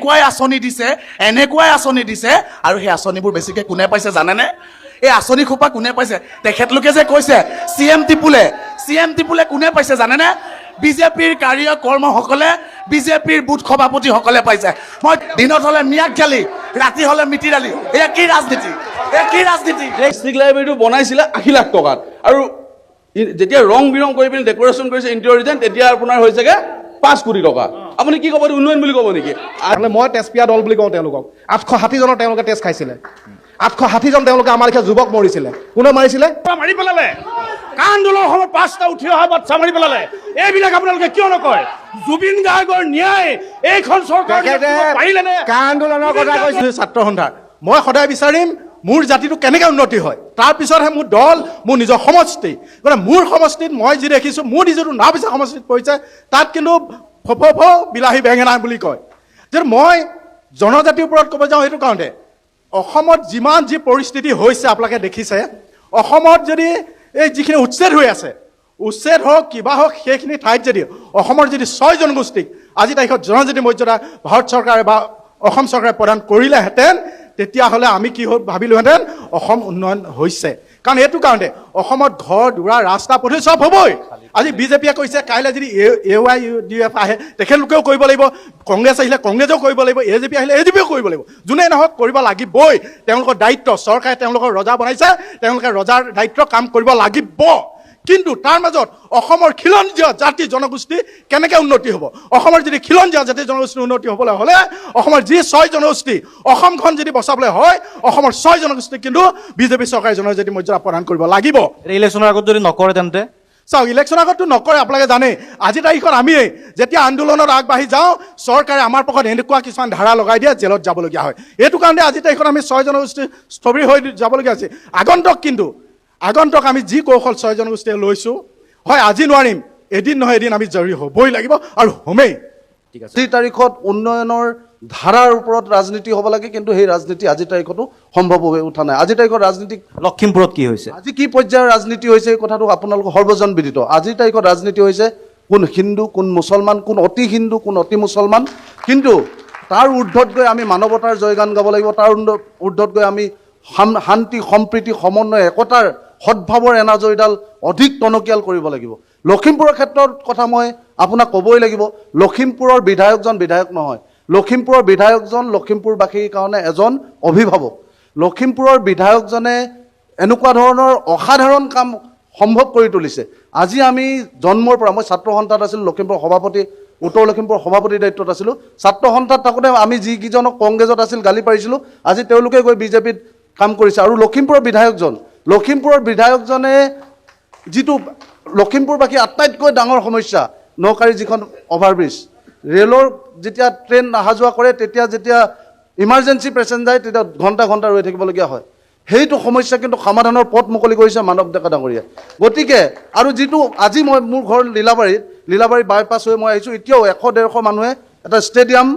এনেকুৱাই আঁচনি দিছে আৰু সেই আঁচনিবোৰ বেছিকৈ কোনে পাইছে জানেনে? এই আঁচনি খোপা কোনে পাইছে? তেখেতলোকে যে কৈছে CM টিপুলে কোনে পাইছে জানেনে? বিজেপিৰ কাৰ্যকৰ্মসকলে, বিজেপিৰ বুথ সভাপতিসকলে পাইছে। মই দিনত হ'লে মিয়াক গালি, ৰাতি হ'লে মিতি দালি। এয়া কি ৰাজনীতি? ষ্ট্ৰিট লাইব্ৰেৰীটো বনাইছিলে 80 লাখ টকাত, আৰু যেতিয়া ৰং বিৰং কৰি পিনি ডেকৰেশ্যন কৰিছে ইণ্টেৰিয়ৰ ডিজাইন, তেতিয়া আপোনাৰ হৈছেগে 5 কোটি টকা। আপুনি কি ক'ব? উন্নয়ন বুলি ক'ব নেকি? মই তেজপিয়া দল বুলি কওঁ তেওঁলোকক। 860 জনৰ তেওঁলোকে তেজ খাইছিলে। 860 জন তেওঁলোকে আমাৰ লেখীয়া যুৱক মৰিছিলে। কোনে মাৰিছিলে? মাৰি পেলালে। কা আন্দোলনৰ সময়ত 5টা উঠি অহা বাচ্চা মাৰি পেলালে। এইবিলাক আপোনালোকে কিয় নকয়? জুবিন গাৰ্গৰ ন্যায় এইখন চৰকাৰ পাৰিলেনে? কা আন্দোলনৰ কথা কৈছিল ছাত্ৰ সন্থাৰ। মই সদায় বিচাৰিম মোৰ জাতিটো কেনেকৈ উন্নতি হয়, তাৰপিছতহে মোৰ দল, মোৰ নিজৰ সমষ্টি। গতিকে মোৰ সমষ্টিত মই যি দেখিছোঁ, মোৰ যিটো নাওবিচা সমষ্টিত পৰিছে, তাত কিন্তু বিলাহী বেঙেনা বুলি কয়। যে মই জনজাতিৰ ওপৰত ক'ব যাওঁ সেইটো কাৰণতে, অসমত যিমান যি পৰিস্থিতি হৈছে আপোনালোকে দেখিছে, অসমত যদি এই যিখিনি উচ্ছেদ হৈ আছে, উচ্ছেদ হওক কিবা হওক, সেইখিনি ঠাইত যদি অসমৰ যদি 6 জনগোষ্ঠীক আজি তাৰিখত জনজাতি মৰ্যাদা ভাৰত চৰকাৰে বা অসম চৰকাৰে প্ৰদান কৰিলেহেঁতেন, তেতিয়াহ'লে আমি কি ভাবিলোহেঁতেন অসম উন্নয়ন হৈছে। কাৰণ এইটো কাৰণতে অসমত ঘৰ দুৱাৰ ৰাস্তা পথে চব হ'বই। আজি বিজেপিয়ে কৈছে কাইলৈ যদি AYUDF আহে তেখেতলোকেও কৰিব লাগিব, কংগ্ৰেছ আহিলে কংগ্ৰেছেও কৰিব লাগিব, AJP আহিলে AJPও কৰিব লাগিব। যোনেই নহওক কৰিব লাগিবই। তেওঁলোকৰ দায়িত্ব, চৰকাৰে তেওঁলোকৰ ৰজা বনাইছে, তেওঁলোকে ৰজাৰ দায়িত্ব কাম কৰিব লাগিব। কিন্তু তাৰ মাজত অসমৰ খিলঞ্জীয়া জাতি জনগোষ্ঠী কেনেকৈ উন্নতি হ'ব? অসমৰ যদি খিলঞ্জীয়া জাতি জনগোষ্ঠীৰ উন্নতি হ'বলৈ হ'লে অসমৰ যি 6 জনগোষ্ঠী, অসমখন যদি বচাবলৈ হয়, অসমৰ 6 জনগোষ্ঠীক কিন্তু বিজেপি চৰকাৰে জনজাতি মৰ্যাদা প্ৰদান কৰিব লাগিব। ইলেকশ্যনৰ আগত যদি নকৰে তেন্তে চাওক, ইলেকশ্যনৰ আগততো নকৰে। আপোনালোকে জানে আজি তাৰিখত আমি যেতিয়া আন্দোলনত আগবাঢ়ি যাওঁ, চৰকাৰে আমাৰ পক্ষত এনেকুৱা কিছুমান ধাৰা লগাই দিয়ে, জেলত যাবলগীয়া হয়। এইটো কাৰণে আজি তাৰিখত আমি 6 জনগোষ্ঠী স্থবিৰ হৈ যাবলগীয়া হৈছে। আগন্তুক আমি যি কৌশল 6 জনগোষ্ঠীয়ে লৈছোঁ, হয় আজি নোৱাৰিম, এদিন নহয় এদিন আমি জয়ী হ'বই লাগিব আৰু হ'মেই। ঠিক আছে। আজিৰ তাৰিখত উন্নয়নৰ ধাৰাৰ ওপৰত ৰাজনীতি হ'ব লাগে, কিন্তু সেই ৰাজনীতি আজিৰ তাৰিখতো সম্ভৱ হৈ উঠা নাই। আজিৰ তাৰিখত ৰাজনীতি লখিমপুৰত কি হৈছে, আজি কি পৰ্যায়ৰ ৰাজনীতি হৈছে, এই কথাটো আপোনালোক সৰ্বজন বিদিত। আজিৰ তাৰিখত ৰাজনীতি হৈছে কোন হিন্দু, কোন মুছলমান, কোন অতি হিন্দু, কোন অতি মুছলমান। কিন্তু তাৰ ঊৰ্ধত গৈ আমি মানৱতাৰ জয়গান গাব লাগিব। তাৰ ঊৰ্ধত গৈ আমি শান্তি, সম্প্ৰীতি, সমন্বয়, একতাৰ, সদ্ভাৱৰ এনাজৰীডাল অধিক টনকিয়াল কৰিব লাগিব। লখিমপুৰৰ ক্ষেত্ৰত কথা মই আপোনাক ক'বই লাগিব, লখিমপুৰৰ বিধায়কজন বিধায়ক নহয়, লখিমপুৰৰ বিধায়কজন লখিমপুৰবাসীৰ কাৰণে এজন অভিভাৱক। লখিমপুৰৰ বিধায়কজনে এনেকুৱা ধৰণৰ অসাধাৰণ কাম সম্ভৱ কৰি তুলিছে। আজি আমি জন্মৰ পৰা, মই ছাত্ৰ সন্থাত আছিলোঁ, লখিমপুৰ সভাপতি, উত্তৰ লখিমপুৰ সভাপতিৰ দায়িত্বত আছিলোঁ। ছাত্ৰ সন্থাত থাকোঁতে আমি যিকেইজনক কংগ্ৰেছত আছিল গালি পাৰিছিলোঁ, আজি তেওঁলোকে গৈ বিজেপিত কাম কৰিছে। আৰু লখিমপুৰৰ বিধায়কজনে যিটো লখিমপুৰবাসীৰ আটাইতকৈ ডাঙৰ সমস্যা, নকাৰী যিখন অভাৰব্ৰিজ, ৰেলৰ যেতিয়া ট্ৰেইন অহা যোৱা কৰে, যেতিয়া ইমাৰ্জেঞ্চি পেচেণ্ট যায়, তেতিয়া ঘণ্টা ৰৈ থাকিবলগীয়া হয়। সেইটো সমস্যা কিন্তু সমাধানৰ পথ মুকলি কৰিছে মানৱ ডেকা ডাঙৰীয়াই। গতিকে আৰু যিটো আজি মোৰ ঘৰ লীলাবাৰী বাইপাছ হৈ মই আহিছোঁ, এতিয়াও 100-150 মানুহে এটা ষ্টেডিয়াম,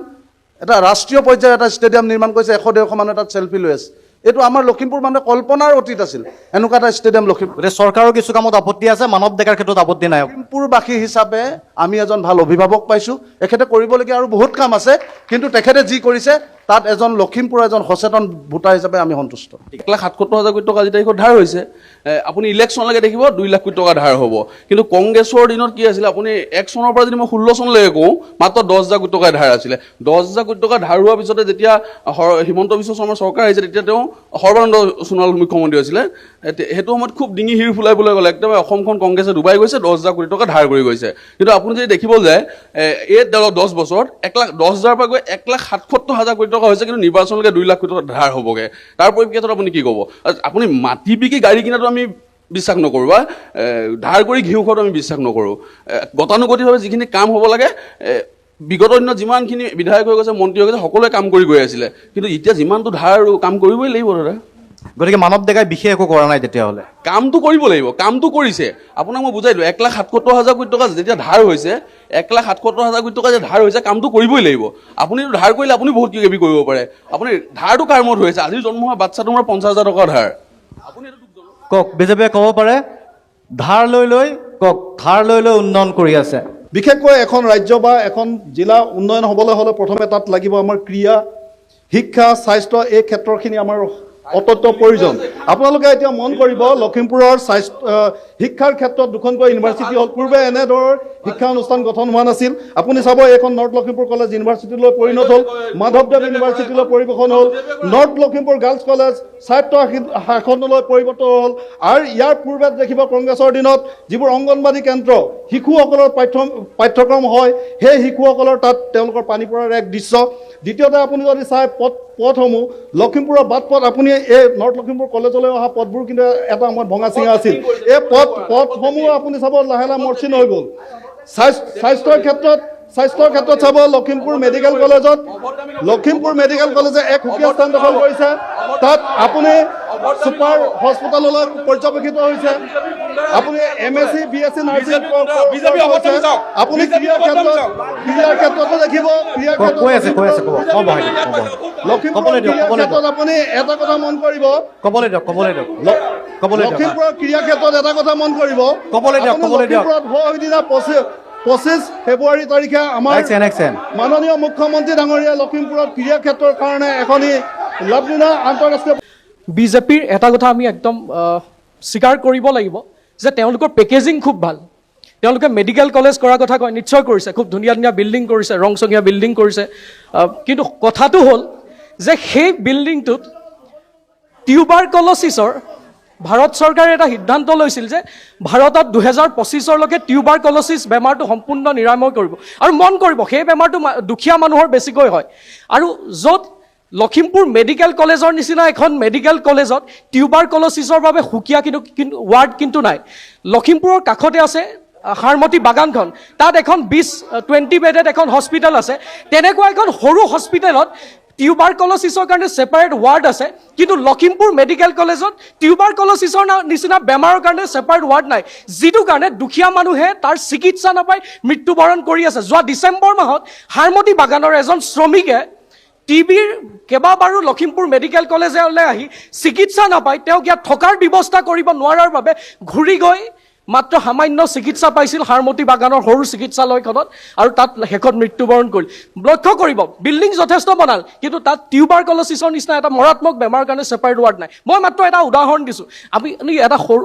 এটা ৰাষ্ট্ৰীয় পৰ্যায়ৰ এটা ষ্টেডিয়াম নিৰ্মাণ কৰিছে, 100-150 মানুহে তাত চেল্ফি লৈ আছে। এইটো আমাৰ লখিমপুৰ মানুহে কল্পনাৰ অতীত আছিল, এনেকুৱা এটা ষ্টেডিয়াম লখিমপুৰ। চৰকাৰৰ কিছু কামত আপত্তি আছে, মানৱ ডেকাৰ ক্ষেত্ৰত আপত্তি নাই। লখিমপুৰবাসী হিচাপে আমি এজন ভাল অভিভাৱক পাইছোঁ। এখেতে কৰিবলগীয়া আৰু বহুত কাম আছে, কিন্তু তেখেতে যি কৰিছে তাত এজন লখিমপুৰৰ এজন সচেতন ভোটাৰ হিচাপে আমি সন্তুষ্ট। 1,77,000 কোটি টকা আজি তাৰিখত ধাৰ হৈছে। আপুনি ইলেকশ্যনলৈকে দেখিব 2 লাখ কোটি টকা ধাৰ হ'ব। কিন্তু কংগ্ৰেছৰ দিনত কি আছিলে, আপুনি 1 চনৰ পৰা যদি মই 16 চনলৈকে কওঁ, মাত্ৰ 10,000 কোটি টকা ধাৰ আছিলে। 10,000 কোটি টকা ধাৰ হোৱাৰ পিছতে যেতিয়া হিমন্ত বিশ্ব শৰ্মাৰ চৰকাৰ আহিছে, তেতিয়া তেওঁ সৰ্বানন্দ সোণোৱাল মুখ্যমন্ত্ৰী হৈছিলে। সেইটো সময়ত খুব ডিঙি হিৰ ফুলাই গ'লে, একদম অসমখন কংগ্ৰেছে ডুবাই গৈছে, 10,000 কোটি টকা ধাৰ কৰি গৈছে। কিন্তু আপুনি যদি দেখিব যায়, এই 10 বছৰত 1,10,000 পৰা গৈ 1,77,000 কোটি টকা হৈছে, কিন্তু নিৰ্বাচনলৈকে 2 লাখ কোটি টকা ধাৰ হ'বগৈ। তাৰ পৰিপ্ৰেক্ষিতত আপুনি কি ক'ব? আপুনি মাটি বিকি গাড়ী কিনাটো আমি বিশ্বাস নকৰোঁ, বা ধাৰ কৰি ঘিউ খোৱাটো আমি বিশ্বাস নকৰোঁ। গতানুগতিকভাৱে যিখিনি কাম হ'ব লাগে, বিগত দিনত যিমানখিনি বিধায়ক হৈ গৈছে, মন্ত্ৰী হৈ গৈছে, সকলোৱে কাম কৰি গৈ আছিলে। কিন্তু এতিয়া যিমানটো ধাৰ কাম কৰিবই লাগিব দাদা। গতিকে মানৱ ডেকাই বিশেষ একো কৰা নাই তেতিয়াহ'লে। কামটো কৰিব লাগিব, কামটো কৰিছে। আপোনাক মই বুজাই দিলোঁ, 1,77,000 কোটি টকা যেতিয়া ধাৰ হৈছে, 1,77,000 কোটি টকা যে ধাৰ হৈছে, কামটো কৰিবই লাগিব। আপুনি ধাৰ কৰিলে আপুনি বহুত কিবি কৰিব পাৰে। আপুনি ধাৰটো কাৰ মূৰত হৈছে? আজি জন্ম হোৱা বাচ্ছাটো মোৰ 50,000 টকা ধাৰ। আপুনি কওক, বিজেপিয়ে ক'ব পাৰে ধাৰ লৈ উন্নয়ন কৰি আছে। বিশেষকৈ এখন ৰাজ্য বা এখন জিলা উন্নয়ন হ'বলৈ হ'লে প্ৰথমে তাত লাগিব আমাৰ ক্ৰীড়া, শিক্ষা, স্বাস্থ্য, এই ক্ষেত্ৰখিনি আমাৰ অত্যন্ত প্ৰয়োজন। আপোনালোকে এতিয়া মন কৰিব, লখিমপুৰৰ শিক্ষাৰ ক্ষেত্ৰত দুখনকৈ ইউনিভাৰ্চিটি হ'ল। পূৰ্বে এনেধৰণৰ শিক্ষা অনুষ্ঠান গঠন হোৱা নাছিল। আপুনি চাব, এইখন নৰ্থ লখিমপুৰ কলেজ ইউনিভাৰ্চিটিলৈ পৰিণত হ'ল, মাধৱদেৱ ইউনিভাৰ্চিটিলৈ পৰিৱেশন হ'ল, নৰ্থ লখিমপুৰ গাৰ্লছ কলেজ স্বায়ত্ত শাসনলৈ পৰিৱৰ্তন হ'ল। আৰু ইয়াৰ পূৰ্বে দেখিব কংগ্ৰেছৰ দিনত যিবোৰ অংগনবাদী কেন্দ্ৰ, শিশুসকলৰ পাঠ্যক্ৰম হয়, সেই শিশুসকলৰ তাত তেওঁলোকৰ পানী পৰাৰ এক দৃশ্য। দ্বিতীয়তে আপুনি যদি চাই পথসমূহ, লখিমপুৰৰ বাট পথ, আপুনি এই নৰ্থ লখিমপুৰ কলেজলৈ অহা পথবোৰ কিন্তু এটা সময়ত ভঙা চিঙা আছিল। এই পথসমূহ আপুনি চাব লাহে লাহে মসৃণ হৈ গ'ল। স্বাস্থ্যৰ ক্ষেত্ৰত চাব, লখিমপুৰ মেডিকেল কলেজে এক সুকীয়া স্থান দখল কৰিছে। তাত আপুনি ছুপাৰ হস্পিটেললৈ পৰ্যবেক্ষিত হৈছে। আপুনি MSc BSc নাৰ্ছিং আপুনি ক্ৰীড়াৰ ক্ষেত্ৰতো দেখিব। লখিমপুৰৰ ক্ষেত্ৰত আপুনি এটা কথা মন কৰিব, লখিমপুৰৰ ক্ৰীড়া ক্ষেত্ৰত এটা কথা মন কৰিব, লখিমপুৰত সিদিনা 25 ফেব্ৰুৱাৰী তাৰিখে আমাৰ মাননীয় মুখ্যমন্ত্ৰী ডাঙৰীয়া লখিমপুৰত ক্ৰীড়া ক্ষেত্ৰৰ কাৰণে এখনি লাভলীনা আন্তঃৰাষ্ট্ৰীয় বিজেপিৰ এটা কথা আমি একদম স্বীকাৰ কৰিব লাগিব যে তেওঁলোকৰ পেকেজিং খুব ভাল। তেওঁলোকে মেডিকেল কলেজ কৰাৰ কথা কয়, নিশ্চয় কৰিছে, খুব ধুনীয়া ধুনীয়া বিল্ডিং কৰিছে, ৰংচঙীয়া বিল্ডিং কৰিছে। কিন্তু কথাটো হ'ল যে সেই বিল্ডিংটোত টিউবাৰকলচিছৰ ভাৰত চৰকাৰে এটা সিদ্ধান্ত লৈছিল যে ভাৰতত 2025লৈকে টিউবাৰকলচিছ বেমাৰটো সম্পূৰ্ণ নিৰাময় কৰিব। আৰু মন কৰিব, সেই বেমাৰটো দুখীয়া মানুহৰ বেছিকৈ হয়। আৰু য'ত লখিমপুৰ মেডিকেল কলেজৰ নিচিনা এখন মেডিকেল কলেজত টিউবাৰকলচিছৰ বাবে সুকীয়া কিন্তু ৱাৰ্ড কিন্তু নাই। লখিমপুৰৰ কাষতে আছে হাৰমতি বাগানখন, তাত এখন 20 বেডেড এখন হস্পিটেল আছে। তেনেকুৱা এখন সৰু হস্পিটেলত টিউবাৰকলচিছৰ কাৰণে ছেপাৰেট ৱাৰ্ড আছে, কিন্তু লখিমপুৰ মেডিকেল কলেজত টিউবাৰকলচিছৰ নিচিনা বেমাৰৰ কাৰণে ছেপাৰেট ৱাৰ্ড নাই, যিটো কাৰণে দুখীয়া মানুহে তাৰ চিকিৎসা নাপাই মৃত্যুবৰণ কৰি আছে। যোৱা ডিচেম্বৰ মাহত হাৰমতি বাগানৰ এজন শ্ৰমিকে টিবিৰ কেইবাবাৰো লখিমপুৰ মেডিকেল কলেজলৈ আহি চিকিৎসা নাপায়, তেওঁক ইয়াত থকাৰ ব্যৱস্থা কৰিব নোৱাৰাৰ বাবে ঘূৰি গৈ মাত্ৰ সামান্য চিকিৎসা পাইছিল হাৰমতি বাগানৰ সৰু চিকিৎসালয়খনত, আৰু তাত শেষত মৃত্যুবৰণ কৰিল। লক্ষ্য কৰিব, বিল্ডিং যথেষ্ট বনাল, কিন্তু তাত টিউবাৰকলচিছৰ নিচিনা এটা মাৰাত্মক বেমাৰৰ কাৰণে ছেপাৰেট ৱাৰ্ড নাই। মই মাত্ৰ এটা উদাহৰণ দিছোঁ। আমি এটা সৰু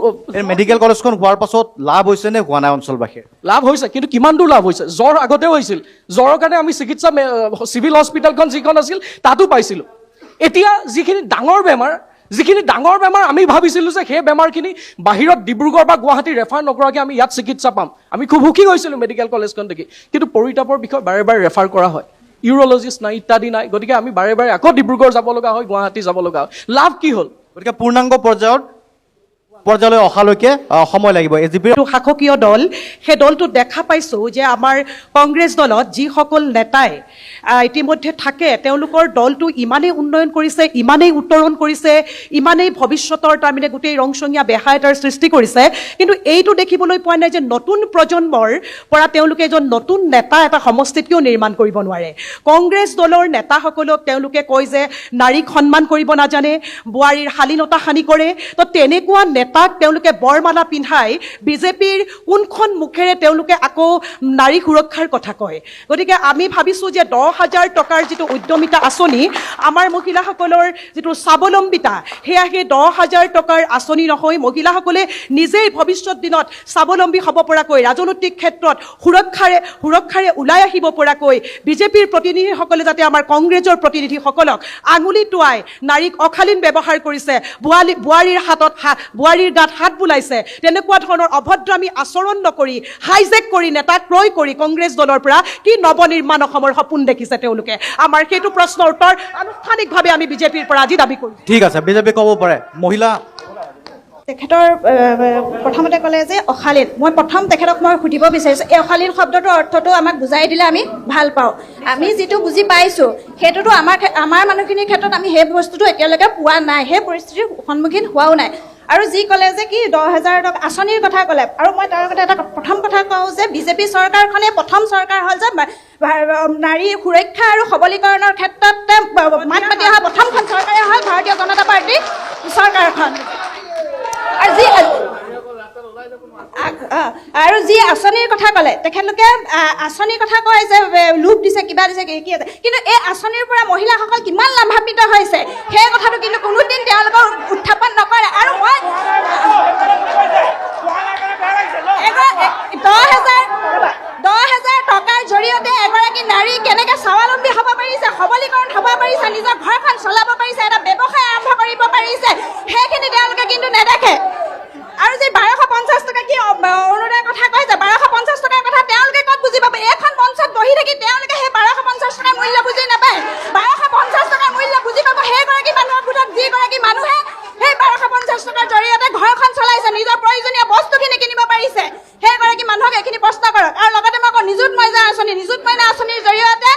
মেডিকেল কলেজখন হোৱাৰ পাছত লাভ হৈছে নে হোৱা নাই অঞ্চলবাসীৰ? লাভ হৈছে, কিন্তু কিমান দূৰ লাভ হৈছে? জ্বৰ আগতেও হৈছিল, জ্বৰৰ কাৰণে আমি চিকিৎসা চিভিল হস্পিটেলখন যিখন আছিল তাতো পাইছিলোঁ। এতিয়া যিখিনি ডাঙৰ বেমাৰ আমি ভাবিছিলোঁ যে সেই বেমাৰখিনি বাহিৰত ডিব্ৰুগড় বা গুৱাহাটী ৰেফাৰ নকৰাকৈ আমি ইয়াত চিকিৎসা পাম। আমি খুব সুখী হৈছিলোঁ মেডিকেল কলেজখন দেখি, কিন্তু পৰিতাপৰ বিষয়ে বাৰে বাৰে ৰেফাৰ কৰা হয়, ইউৰলজিষ্ট নাই, ইত্যাদি নাই। গতিকে আমি বাৰে বাৰে আকৌ ডিব্ৰুগড় যাব লগা হয়, গুৱাহাটী যাব লগা হয়। লাভ কি হ'ল? গতিকে পূৰ্ণাংগ পৰ্যায়লৈ অহালৈকে সময় লাগিব। এজিপিৰ শাসকীয় দল, সেই দলটো দেখা পাইছোঁ যে আমাৰ কংগ্ৰেছ দলত যিসকল নেতাই ইতিমধ্যে থাকে, তেওঁলোকৰ দলটো ইমানেই উন্নয়ন কৰিছে, ইমানেই উত্তৰণ কৰিছে, ইমানেই ভৱিষ্যতৰ তাৰমানে গোটেই ৰংচঙীয়া বেহা এটাৰ সৃষ্টি কৰিছে, কিন্তু এইটো দেখিবলৈ পোৱা নাই যে নতুন প্ৰজন্মৰ পৰা তেওঁলোকে এজন নতুন নেতা এটা সমষ্টিত কিয় নিৰ্মাণ কৰিব নোৱাৰে। কংগ্ৰেছ দলৰ নেতাসকলক তেওঁলোকে কয় যে নাৰীক সন্মান কৰিব নাজানে, বোৱাৰীৰ শালীনতা হানি কৰে। তো তেনেকুৱা নেতাক তেওঁলোকে বৰমালা পিন্ধাই বিজেপিৰ কোনখন মুখেৰে তেওঁলোকে আকৌ নাৰী সুৰক্ষাৰ কথা কয়? গতিকে আমি ভাবিছোঁ যে 10,000 টকাৰ যিটো উদ্যমিতা আঁচনি, আমাৰ মহিলাসকলৰ যিটো স্বাৱলম্বিতা, সেয়া সেই 10,000 টকাৰ আঁচনি নহয়। মহিলাসকলে নিজেই ভৱিষ্যত দিনত স্বাৱলম্বী হ'ব পৰাকৈ, ৰাজনৈতিক ক্ষেত্ৰত সুৰক্ষাৰে ওলাই আহিব পৰাকৈ বিজেপিৰ প্ৰতিনিধিসকলে যাতে আমাৰ কংগ্ৰেছৰ প্ৰতিনিধিসকলক আঙুলি টোৱাই নাৰীক অশালীন ব্যৱহাৰ কৰিছে, বোৱাৰীৰ গাত হাত বুলাইছে, তেনেকুৱা ধৰণৰ অভদ্ৰামী আচৰণ নকৰি, হাইজেক কৰি, নেতা ক্ৰয় কৰি কংগ্ৰেছ দলৰ পৰা কি নৱনিৰ্মাণ অসমৰ সপোন দেখিছে তেওঁলোকে? আমাৰ সেইটো প্ৰশ্নৰ উত্তৰ আনুষ্ঠানিকভাৱে আমি বিজেপিৰ পৰা আজি দাবী কৰিম। ঠিক আছে, বিজেপি ক'ব পাৰে। মহিলা তেখেতৰ প্ৰথমতে ক'লে যে অশালীন। মই তেখেতক মই সুধিব বিচাৰিছোঁ, এই অশালীন শব্দটোৰ অৰ্থটো আমাক বুজাই দিলে আমি ভাল পাওঁ। আমি যিটো বুজি পাইছোঁ সেইটোতো আমাৰ মানুহখিনিৰ ক্ষেত্ৰত আমি সেই বস্তুটো এতিয়ালৈকে পোৱা নাই, সেই পৰিস্থিতিৰ সন্মুখীন হোৱাও নাই। আৰু যি ক'লে যে কি 10,000 টকা আঁচনিৰ কথা ক'লে, আৰু মই তাৰ আগতে এটা প্ৰথম কথা কওঁ যে বিজেপি চৰকাৰখনে প্ৰথম চৰকাৰ হ'ল যে নাৰী সুৰক্ষা আৰু সবলীকৰণৰ ক্ষেত্ৰত মাত মাতি অহা প্ৰথমখন চৰকাৰে হ'ল ভাৰতীয় জনতা পাৰ্টীৰ চৰকাৰখন। আৰু আৰু যি আঁচনিৰ কথা ক'লে তেখেতলোকে আঁচনিৰ কথা কয় যে লোভ দিছে কিবা দিছে কি আছে, কিন্তু এই আঁচনিৰ পৰা মহিলাসকল কিমান লাভান্বিত হৈছে সেই কথাটো কিন্তু কোনোদিন তেওঁলোকৰ উত্থাপন নকৰে। আৰু মই 10,000 টকাৰ জৰিয়তে এগৰাকী নাৰী কেনেকৈ স্বাৱলম্বী হ'ব পাৰিছে, সবলীকৰণ হ'ব পাৰিছে, নিজৰ ঘৰখন চলাব পাৰিছে, এটা ব্যৱসায় আৰম্ভ কৰিব পাৰিছে, সেইখিনি তেওঁলোকে কিন্তু নেদেখে। আৰু যি 1250 টকা কি অৰুণোদয়ৰ কথা কৈছে, 1250 টকাৰ কথা তেওঁলোকে ক'ত বুজি পাব? এইখন মঞ্চত বহি থাকি তেওঁলোকে সেই 1250 টকাৰ মূল্য বুজি নাপায়। 1250 টকাৰ মূল্য বুজি পাব সেইগৰাকী মানুহৰ ভিতৰত যিগৰাকী মানুহে সেই 1250 টকাৰ জৰিয়তে ঘৰখন চলাইছে, নিজৰ প্ৰয়োজনীয় বস্তুখিনি কিনিব পাৰিছে, সেইগৰাকী মানুহক এইখিনি প্ৰশ্ন কৰক। আৰু লগতে মই কওঁ নিযুত মইনা আঁচনিৰ জৰিয়তে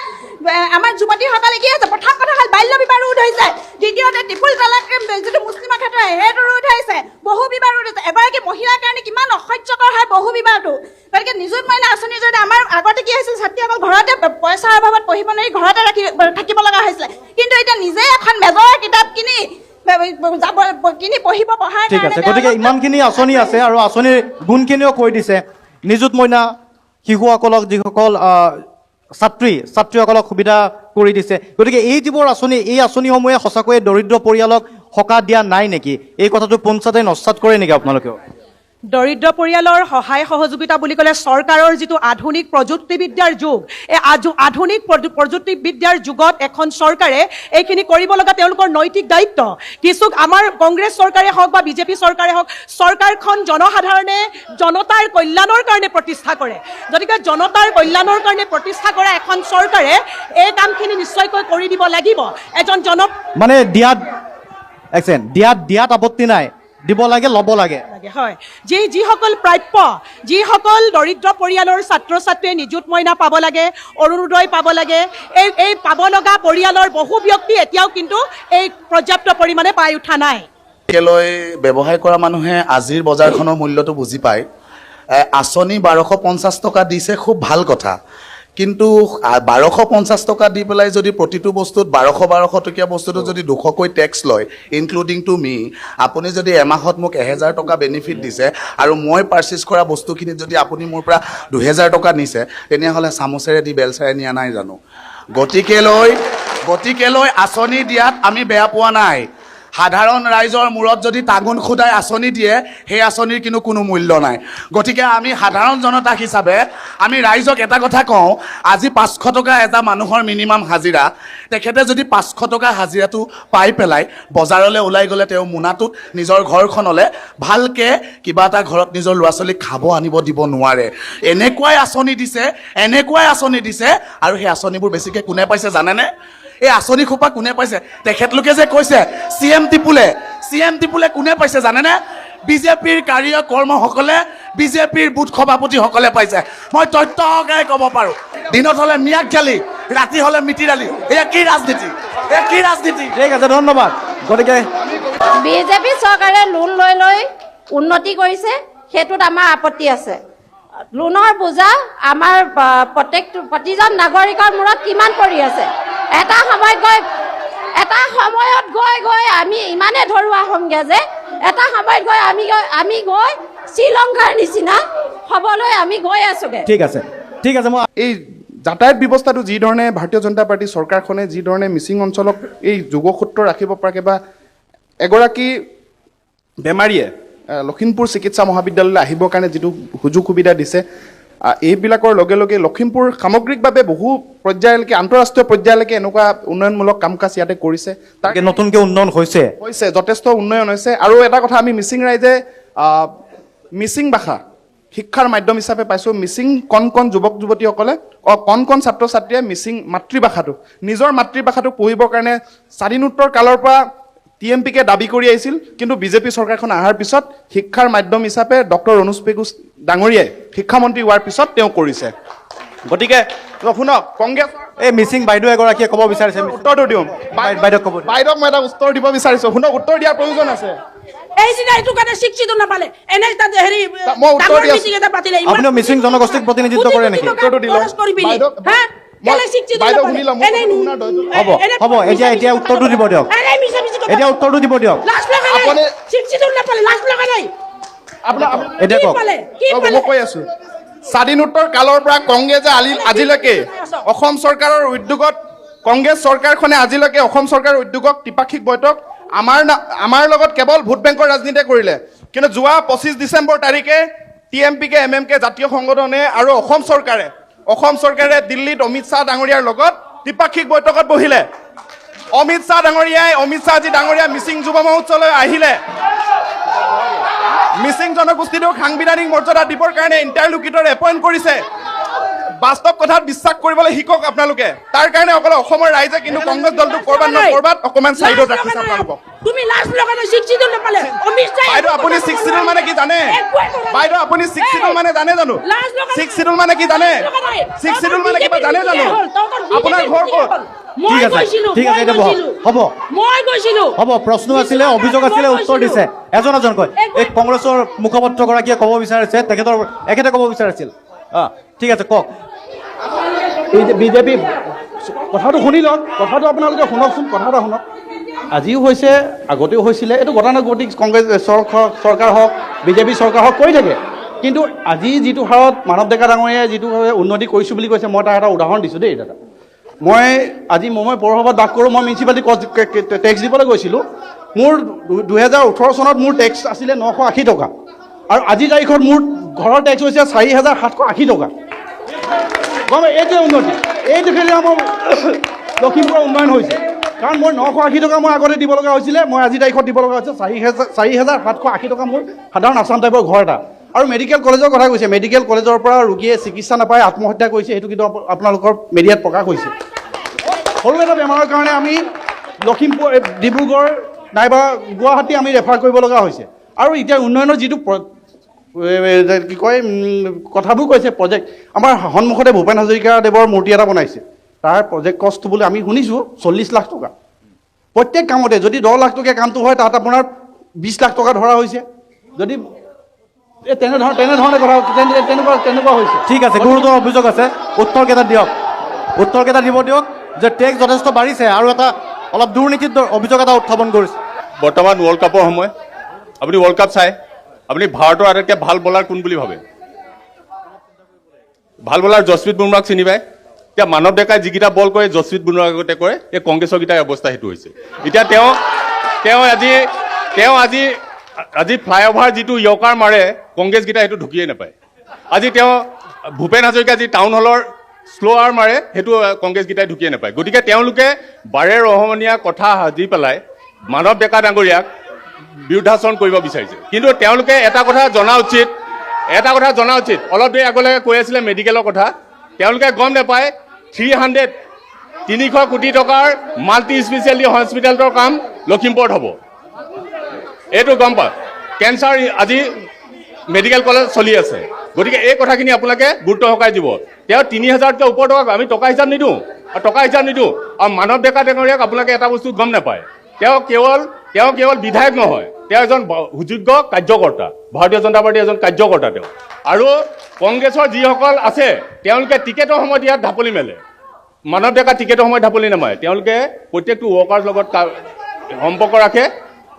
আমাৰ যুৱতীসকলে কি হৈছে, প্ৰথম কথা হ'ল বাল্য বিবাহ ৰোধ হৈছে, দ্বিতীয়তে ত্ৰিপুল তালাক যিটো মুছলিমৰ ক্ষেত্ৰত সেইটো ৰোধ হৈছে, বহু বিবাহ ৰোধ হৈছে। এগৰাকী মহিলাৰ কাৰণে কিমান অসহ্যকৰ হয় বহু বিবাহটো। গতিকে নিযুত মইনা আঁচনিৰ জৰিয়তে আমাৰ আগতে কি হৈছিল, ছাত্ৰীসকল ঘৰতে পইচাৰ অভাৱত পঢ়িব নোৱাৰি ঘৰতে থাকিব লগা হৈছিলে, কিন্তু এতিয়া নিজে এখন মেজৰ কিতাপ কিনি পঢ়িব পঢ়াৰ ঠিক আছে, গতিকে ইমানখিনি আঁচনি আছে আৰু আঁচনিৰ গুণখিনিও কৈ দিছে। নিযুত মইনা শিশুসকলক যিসকল ছাত্ৰীসকলক সুবিধা কৰি দিছে। গতিকে এই যিবোৰ আঁচনি, এই আঁচনিসমূহে সঁচাকৈয়ে দৰিদ্ৰ পৰিয়ালক সকাহ দিয়া নাই নেকি? এই কথাটো পঞ্চায়তে নস্যাৎ কৰে নেকি আপোনালোকেও? দৰিদ্ৰ পৰিয়ালৰ সহায় সহযোগিতা বুলি ক'লে চৰকাৰৰ যিটো আধুনিক প্ৰযুক্তিবিদ্যাৰ যুগ, এই আধুনিক প্ৰযুক্তিবিদ্যাৰ যুগত এখন চৰকাৰে এইখিনি কৰিব লগা তেওঁলোকৰ নৈতিক দায়িত্ব। কিছু আমাৰ কংগ্ৰেছ চৰকাৰে হওক বা বিজেপি চৰকাৰে হওক, চৰকাৰখন জনসাধাৰণে জনতাৰ কল্যাণৰ কাৰণে প্ৰতিষ্ঠা কৰে। গতিকে জনতাৰ কল্যাণৰ কাৰণে প্ৰতিষ্ঠা কৰা এখন চৰকাৰে এই কামখিনি নিশ্চয়কৈ কৰি দিব লাগিব। এজন মানে দিয়াত আপত্তি নাই, দিব লাগে, ল'ব লাগে। হয়, যিসকল প্ৰাপ্য, যিসকল দৰিদ্ৰ পৰিয়ালৰ ছাত্ৰ ছাত্ৰীয়ে নিযুত মইনা পাব লাগে, অৰুণোদয় পাব লাগে, এই পাব লগা পৰিয়ালৰ বহু ব্যক্তি এতিয়াও কিন্তু এই পৰ্যাপ্ত পৰিমাণে পাই উঠা নাই। লৈ ব্যৱসায় কৰা মানুহে আজিৰ বজাৰখনৰ মূল্যটো বুজি পায়। আঁচনি 1250 টকা দিছে, খুব ভাল কথা, কিন্তু 1250 টকা দি পেলাই যদি প্ৰতিটো বস্তুত 1200 টকীয়া বস্তুটো যদি 200কৈ টেক্স লয়, ইনক্লুডিং টু মি, আপুনি যদি এমাহত মোক 1000 টকা বেনিফিট দিছে আৰু মই পাৰ্চেছ কৰা বস্তুখিনিত যদি আপুনি মোৰ পৰা 2000 টকা নিছে, তেনেহ'লে চামুচেৰে দি বেলচাৰে নিয়া নাই জানো? গতিকে লৈ আঁচনি দিয়াত আমি বেয়া পোৱা নাই। সাধাৰণ ৰাইজৰ মূৰত যদি টাঙোন খুদাই আঁচনি দিয়ে, সেই আঁচনিৰ কিন্তু কোনো মূল্য নাই। গতিকে আমি সাধাৰণ জনতা হিচাপে আমি ৰাইজক এটা কথা কওঁ, আজি 500 টকা এটা মানুহৰ মিনিমাম হাজিৰা, তেখেতে যদি 500 টকা হাজিৰাটো পাই পেলাই বজাৰলৈ ওলাই গ'লে তেওঁ মোনাটোত নিজৰ ঘৰখনলৈ ভালকৈ কিবা এটা ঘৰত নিজৰ ল'ৰা ছোৱালীক খাব আনিব দিব নোৱাৰে। এনেকুৱাই আঁচনি দিছে আৰু সেই আঁচনিবোৰ বেছিকৈ কোনে পাইছে জানেনে? এই আঁচনি খোপা কোনে পাইছে? তেখেতলোকে যে কৈছে CM টিপুলে কোনে পাইছে জানেনে? বিজেপিৰ কাৰ্যকৰ্মসকলে, বিজেপিৰ বুথ সভাপতিসকলে পাইছে। মই তথ্য সহকাৰে ক'ব পাৰোঁ। দিনত হ'লে মিয়াক গালি, ৰাতি হ'লে মিতি দালি। এয়া কি ৰাজনীতি? ঠিক আছে, ধন্যবাদ। গতিকে বিজেপি চৰকাৰে লোন লৈ উন্নতি কৰিছে, সেইটোত আমাৰ আপত্তি আছে। লোনৰ বোজা আমাৰ প্ৰতিজন নাগৰিকৰ মূৰত কিমান পৰি আছে। এটা সময়ত গৈ আমি ইমানে ধৰুৱা হ'মগে যে এটা সময়ত গৈ আমি গৈ শ্ৰীলংকাৰ নিচিনা হ'বলৈ আমি গৈ আছোগে। ঠিক আছে, মই এই যাতায়াত ব্যৱস্থাটো যি ধৰণে ভাৰতীয় জনতা পাৰ্টি চৰকাৰখনে যি ধৰণে মিচিং অঞ্চলক এই যোগসূত্ৰ ৰাখিব পৰাকৈ বা এগৰাকী বেমাৰীয়ে লখিমপুৰ চিকিৎসা মহাবিদ্যালয়লৈ আহিবৰ কাৰণে যিটো সুযোগ সুবিধা দিছে, এইবিলাকৰ লগে লগে লখিমপুৰ সামগ্ৰিকভাৱে বহু পৰ্যায়লৈকে, আন্তঃৰাষ্ট্ৰীয় পৰ্যায়লৈকে এনেকুৱা উন্নয়নমূলক কাম কাজ ইয়াতে কৰিছে। তাকে নতুনকৈ উন্নয়ন হৈছে, যথেষ্ট উন্নয়ন হৈছে। আৰু এটা কথা, আমি মিচিং ৰাইজে মিচিং ভাষা শিক্ষাৰ মাধ্যম হিচাপে পাইছোঁ। মিচিং কণ যুৱক যুৱতীসকলে, কণ ছাত্ৰ ছাত্ৰীয়ে মিচিং মাতৃভাষাটো, নিজৰ মাতৃভাষাটো পঢ়িবৰ কাৰণে স্বাধীনোত্তৰ কালৰ পৰা TMPকে দাবী কৰি আহিছিল, কিন্তু বিজেপি চৰকাৰখন অহাৰ পিছত শিক্ষাৰ মাধ্যম হিচাপে ডক্টৰ অনুজ পেগু ডাঙৰীয়াই শিক্ষামন্ত্ৰী হোৱাৰ পিছত তেওঁ কৰিছে। গতিকে শুনক, কংগ্ৰেছ এই মিচিং বাইদেউ এগৰাকীয়ে ক'ব বিচাৰিছে, উত্তৰটো দিওঁ। বাইদেউক মই এটা উত্তৰ দিব বিচাৰিছোঁ। শুনক, উত্তৰ দিয়াৰ প্ৰয়োজন আছে। আপুনি মিচিং জনগোষ্ঠীক প্ৰতিনিধিত্ব কৰে নেকি? উত্তৰটো দিলোঁ। হ'ব, এতিয়া উত্তৰটো দিব দিয়ক। এতিয়া কওক মই কৈ আছো স্বাধীনোত্তৰ কালৰ পৰা কংগ্ৰেছে আজিলৈকে অসম চৰকাৰৰ উদ্যোগত কংগ্ৰেছ চৰকাৰখনে আজিলৈকে অসম চৰকাৰৰ উদ্যোগক ত্ৰিপাক্ষিক বৈঠক আমাৰ লগত কেৱল ভোট বেংকৰ ৰাজনীতিয়ে কৰিলে কিন্তু যোৱা 25 ডিচেম্বৰ তাৰিখে TMPK MMK জাতীয় সংগঠনে আৰু অসম চৰকাৰে দিল্লীত অমিত শ্বাহ ডাঙৰীয়াৰ লগত ত্ৰিপাক্ষিক বৈঠকত বহিলে অমিত শ্বাহজী ডাঙৰীয়া মিচিং যুৱ মহোৎসৱলৈ আহিলে মিচিং জনগোষ্ঠীটোক সাংবিধানিক মৰ্যাদা দিবৰ কাৰণে ইণ্টাৰলোকিউটৰ এপইণ্ট কৰিছে বাস্তৱ কথাত বিশ্বাস কৰিবলৈ শিকক আপোনালোকে তাৰ কাৰণে অকল অসমৰ ৰাইজে কিন্তু কংগ্ৰেছ দলটোক কৰবাত অকণমান চাইডত ৰাখিছে আপোনালোকক তুমি লাজ লগালে 60 নাপালে বাইদেউ আপুনি 60 মানে কি জানে বাইদেউ আপুনি 60 মানে জানে জানো 60 মানে কি জানে 60 মানে কিবা জানে জানো আপোনাৰ ঘৰ ক'ত ঠিক আছে এতিয়া হ'ব হ'ব প্ৰশ্ন আছিলে অভিযোগ আছিলে উত্তৰ দিছে এজনকৈ এই কংগ্ৰেছৰ মুখপাত্ৰগৰাকীয়ে ক'ব বিচাৰিছে এখেতে ক'ব বিচাৰিছিল ঠিক আছে কওক এই যে বিজেপি কথাটো শুনি লওক কথাটো আপোনালোকে শুনকচোন কথা এটা শুনক আজিও হৈছে আগতেও হৈছিলে এইটো গতানুগতিক কংগ্ৰেছ চৰকাৰ হওক বিজেপি চৰকাৰ হওক কৰি থাকে কিন্তু আজি যিটো হাৰত মানৱ ডেকা ডাঙৰীয়াই যিটো উন্নতি কৰিছোঁ বুলি কৈছে মই তাৰ এটা উদাহৰণ দিছোঁ দেই দাদা মই পৌৰসভাত বাস কৰোঁ মই মিউনিচিপালিটি টেক্স দিবলৈ গৈছিলোঁ মোৰ 2018 চনত মোৰ টেক্স আছিলে 980 টকা আৰু আজিৰ তাৰিখত মোৰ ঘৰৰ টেক্স হৈছে 4780 টকা এইটোৱে উন্নতি এইটো খেলি আমাৰ লখিমপুৰৰ উন্নয়ন হৈছে কাৰণ মই 980 টকা মই আগতে দিব লগা হৈছিলে মই আজি তাৰিখত দিব লগা হৈছে 4780 টকা মোৰ সাধাৰণ আছাম টাইপৰ ঘৰ এটা আৰু মেডিকেল কলেজৰ কথা কৈছে মেডিকেল কলেজৰ পৰা ৰোগীয়ে চিকিৎসা নাপাই আত্মহত্যা কৰিছে সেইটো কিন্তু আপোনালোকৰ মিডিয়াত প্ৰকাশ হৈছে সৰু এটা বেমাৰৰ কাৰণে আমি লখিমপুৰ ডিব্ৰুগড় নাইবা গুৱাহাটী আমি ৰেফাৰ কৰিব লগা হৈছে আৰু এতিয়া উন্নয়নৰ যিটো কি কয় কথাবোৰ কৈছে প্ৰজেক্ট আমাৰ সন্মুখতে ভূপেন হাজৰিকাদেৱৰ মূৰ্তি এটা বনাইছে তাৰ প্ৰজেক্ট কষ্ট বুলি আমি শুনিছোঁ 40 লাখ টকা প্ৰত্যেক কামতে যদি 10 লাখ টকীয়া কামটো হয় তাত আপোনাৰ 20 লাখ টকা ধৰা হৈছে যদি তেনেধৰণে কথা তেনেকুৱা হৈছে ঠিক আছে গুৰুতৰ অভিযোগ আছে উত্তৰকেইটা দিব দিয়ক যে টেক্স যথেষ্ট বাঢ়িছে আৰু এটা অলপ দুৰ্নীতিৰ অভিযোগ এটা উত্থাপন কৰিছে বৰ্তমান ৱৰ্ল্ড কাপৰ সময় আপুনি ৱৰ্ল্ড কাপ চাই আপুনি ভাৰতৰ আটাইতকৈ ভাল বলাৰ কোন বুলি ভাবে ভাল বলাৰ যশপ্ৰীত বুমৰাক চিনি পায় এতিয়া মানৱ ডেকাই যিকেইটা বল কৰে যশপ্ৰীত বুমৰাৰ আগতে কৰে এই কংগ্ৰেছৰ কেইটাৰ অৱস্থা সেইটো হৈছে এতিয়া তেওঁ আজি ফ্লাইঅভাৰ যিটো য়কাৰ মাৰে কংগ্ৰেছকেইটা সেইটো ঢুকিয়ে নাপায় আজি তেওঁ ভূপেন হাজৰিকা যি টাউন হলৰ শ্ল'ৱাৰ মাৰে সেইটো কংগ্ৰেছকেইটাই ঢুকিয়ে নাপায় গতিকে তেওঁলোকে বাৰে ৰহমনীয়া কথা সাজি পেলাই মানৱ ডেকা ডাঙৰীয়াক বিৰুদ্ধাচৰণ কৰিব বিচাৰিছে কিন্তু তেওঁলোকে এটা কথা জনা উচিত অলপ দেৰি আগলৈকে কৈ আছিলে মেডিকেলৰ কথা তেওঁলোকে গম নাপায় 300 কোটি টকাৰ মাল্টি স্পেচিয়েলিটি হস্পিটেলৰ কাম লখিমপুৰত হ'ব এইটো গম পায় কেঞ্চাৰ আজি মেডিকেল কলেজ চলি আছে গতিকে এই কথাখিনি আপোনালোকে গুৰুত্ব সহকাৰে দিব তেওঁ 3000তকৈ ওপৰ টকা আমি টকা হিচাপ নিদিওঁ আৰু মানৱ ডেকা ডাঙৰীয়াক আপোনালোকে এটা বস্তু গম নাপায় তেওঁ কেৱল বিধায়ক নহয় তেওঁ এজন সুযোগ্য কাৰ্যকৰ্তা ভাৰতীয় জনতা পাৰ্টীৰ এজন কাৰ্যকৰ্তা তেওঁ আৰু কংগ্ৰেছৰ যিসকল আছে তেওঁলোকে টিকেটৰ সময়ত ইয়াত ঢাপলি মেলে মানৱ ডেকা টিকেটৰ সময়ত ঢাপলি নামাৰে তেওঁলোকে প্ৰত্যেকটো ৱৰ্কাৰৰ লগত সম্পৰ্ক ৰাখে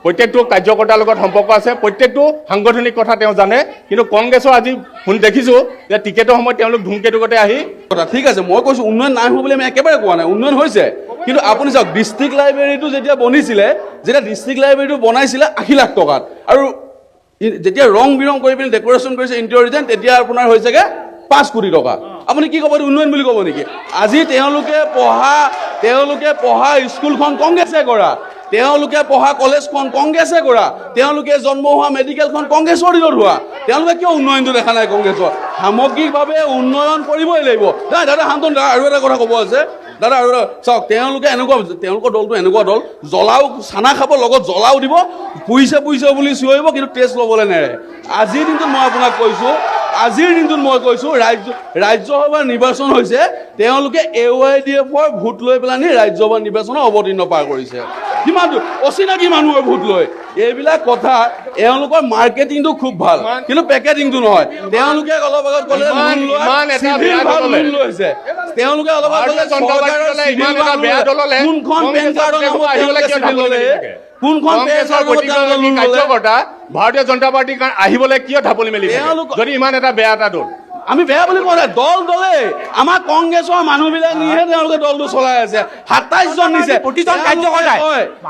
প্ৰত্যেকটো কাৰ্যকৰ্তাৰ লগত সম্পৰ্ক আছে প্ৰত্যেকটো সাংগঠনিক কথা তেওঁ জানে কিন্তু কংগ্ৰেছৰ আজি দেখিছোঁ যে টিকেটৰ সময়ত তেওঁলোক ধুমকেতুকতে আহি ঠিক আছে মই কৈছোঁ উন্নয়ন নাই হোৱা বুলি আমি একেবাৰে কোৱা নাই উন্নয়ন হৈছে কিন্তু আপুনি চাওক ডিষ্ট্ৰিক্ট লাইব্ৰেৰীটো যেতিয়া ডিষ্ট্ৰিক্ট লাইব্ৰেৰীটো বনাইছিলে 80 লাখ টকাত আৰু যেতিয়া ৰং বিৰং কৰি পিনি ডেকৰেশ্যন কৰিছে ইণ্টেৰিয়ৰ তেতিয়া আপোনাৰ হৈছেগৈ 5 কোটি টকা আপুনি কি ক'ব উন্নয়ন বুলি ক'ব নেকি আজি তেওঁলোকে পঢ়া স্কুলখন কংগ্ৰেছে কৰা তেওঁলোকে পঢ়া কলেজখন কংগ্ৰেছে কৰা তেওঁলোকে জন্ম হোৱা মেডিকেলখন কংগ্ৰেছৰ দিনত হোৱা তেওঁলোকে কিয় উন্নয়নটো দেখা নাই কংগ্ৰেছৰ সামগ্ৰিকভাৱে উন্নয়ন কৰিবই লাগিব দাদা শান্তন আৰু এটা কথা ক'ব আছে দাদা আৰু চাওক তেওঁলোকৰ দলটো এনেকুৱা দল জ্বলাও চানা খাব লগত জ্বলাও দিব পুহিছে বুলি চিঞৰিব কিন্তু টেষ্ট ল'বলৈ নেৰে আজিৰ দিনটোত মই কৈছোঁ ৰাজ্যসভাৰ নিৰ্বাচন হৈছে তেওঁলোকে AYDFৰ ভোট লৈ পেলাই ৰাজ্যসভাৰ নিৰ্বাচনৰ অৱতীৰ্ণ পাৰ কৰিছে কিমান অচিনাকি মানুহৰ ভোট লৈ এইবিলাক কথা এওঁলোকৰ মাৰ্কেটিংটো খুব ভাল কিন্তু পেকেটিংটো নহয় তেওঁলোকে অলপ আগত ক'লে লোন লৈছে তেওঁলোকে অলপ আগত কোনখন পেন কাৰ্ডৰ নামত কোনখন কাৰ্যকৰ্তা ভাৰতীয় জনতা পাৰ্টীৰ কাৰণে আহিবলৈ কিয় ঢাপলি মেলি থাকে? যদি ইমান এটা বেয়া এটা দল আমি বেয়া বুলি কোৱা নাই দলে আমাৰ কংগ্ৰেছৰ মানুহবিলাক নিহে তেওঁলোকে দলটো চলাই আছে 27 জন নিছে প্ৰতিজন কাৰ্যকৰ্তাই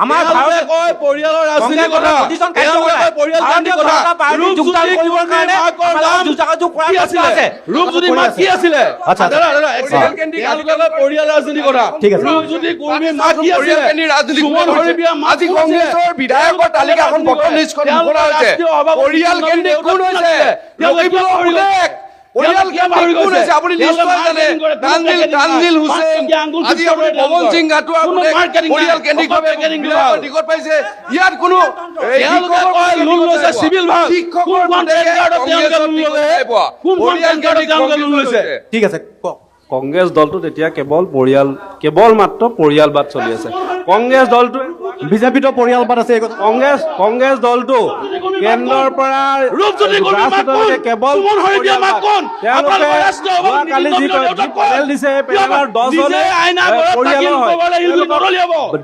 আমাৰ ভাৰতে কয় পৰিয়ালৰ ৰাজনীতিৰ কথা প্ৰতিজন কাৰ্যকৰ্তাই পৰিয়ালকেন্দ্ৰিক কথা যোগদান কৰিবৰ কাৰণে কি আছিলে ৰূপজ্যোতি মাক কি আছিলে আচ্ছা, আচ্ছা। তেওঁলোকে কয় পৰিয়াল ৰাজনীতিৰ কথা ঠিক আছে। ৰূপজ্যোতি কুৰ্মীৰ মাক কি আছিলে সুমন হৰিবিয়া আজি কংগ্ৰেছৰ বিধায়কৰ তালিকাখন বৰ্তমান লিষ্টখন মুকলা হৈছে পৰিয়াল কেন্দ্ৰিক কোন হৈছে লখিমপুৰৰ উল্লেখ পৰিয়াল কেন্দ্ৰিক কোন হৈছে আপুনি নিশ্চয় জানে তানজিল হুছেইন আজি আপুনি পৱন সিং গাটোৱা পৰিয়াল কেন্দ্ৰিকভাৱে বিধায়কৰ টিকট পাইছে ইয়াত কোনো লোন লৈছে চিভিল ভাগ শিক্ষকৰ ঠিক আছে কওক কংগ্ৰেছ দলটোত এতিয়া কেৱল মাত্ৰ পৰিয়ালবাদ চলি আছে কংগ্ৰেছ দলটোৱে বিজেপিতো পৰিয়ালবাদ আছে এই কথা কংগ্ৰেছ দলটো কেন্দ্ৰৰ পৰা ৰাষ্ট্ৰলৈকে কেৱল যোৱাকালি যি পেনেল দিছে পেনেলৰ 10 জনে পৰিয়ালৰ হয়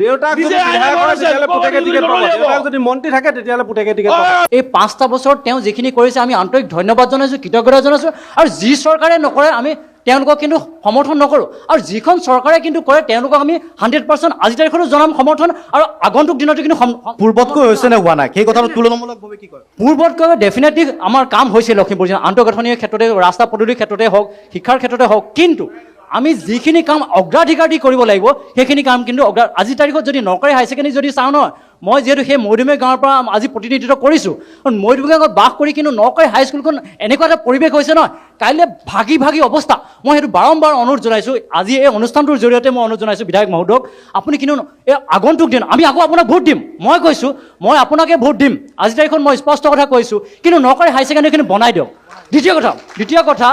দেউতাক যদি বিধায়ক হয় তেতিয়াহ'লে পুতেকে টিকেট পাব দেউতাক যদি মন্ত্ৰী থাকে তেতিয়াহ'লে পুতেকে টিকেট পাব এই 5টা বছৰত তেওঁ যিখিনি কৰিছে আমি আন্তৰিক ধন্যবাদ জনাইছোঁ, কৃতজ্ঞতা জনাইছোঁ। আৰু যি চৰকাৰে নকৰে আমি তেওঁলোকক কিন্তু সমৰ্থন নকৰোঁ, আৰু যিখন চৰকাৰে কিন্তু কৰে তেওঁলোকক আমি 100% আজি তাৰিখতো জনাম সমৰ্থন, আৰু আগন্তুক দিনতো কিন্তু পূৰ্বতকৈ হৈছে নে হোৱা নাই সেই কথাটো তুলনামূলকভাৱে কি কয়? পূৰ্বতকৈ ডেফিনেটলি আমাৰ কাম হৈছে লখিমপুৰ জিলাত আন্তঃগাঁথনিৰ ক্ষেত্ৰতে, ৰাস্তা পদূলিৰ ক্ষেত্ৰতে হওক, শিক্ষাৰ ক্ষেত্ৰতে হওক, কিন্তু আমি যিখিনি কাম অগ্ৰাধিকাৰ দি কৰিব লাগিব সেইখিনি কাম কিন্তু আজি তাৰিখত যদি নকৰে হাই ছেকেণ্ডেৰী যদি চাওঁ নহয়, মই যিহেতু সেই মৈদুমে গাঁৱৰ পৰা আজি প্ৰতিনিধিত্ব কৰিছোঁ, মৈদুমে গাঁৱত বাস কৰি কিন্তু নকৰে হাইস্কুলখন এনেকুৱা এটা পৰিৱেশ হৈছে নহয়, কাইলৈ ভাগি ভাগি অৱস্থা। মই সেইটো বাৰম্বাৰ অনুৰোধ জনাইছোঁ, আজি এই অনুষ্ঠানটোৰ জৰিয়তে মই অনুৰোধ জনাইছোঁ বিধায়ক মহোদয়ক, আপুনি কিন্তু এই আগন্তুক দিন আমি আকৌ আপোনাক ভোট দিম, মই কৈছোঁ মই আপোনাকে ভোট দিম, আজি তাৰিখত মই স্পষ্ট কথা কৈছোঁ, কিন্তু নকৰে হাই ছেকেণ্ডেৰীখিনি বনাই দিয়ক। দ্বিতীয় কথা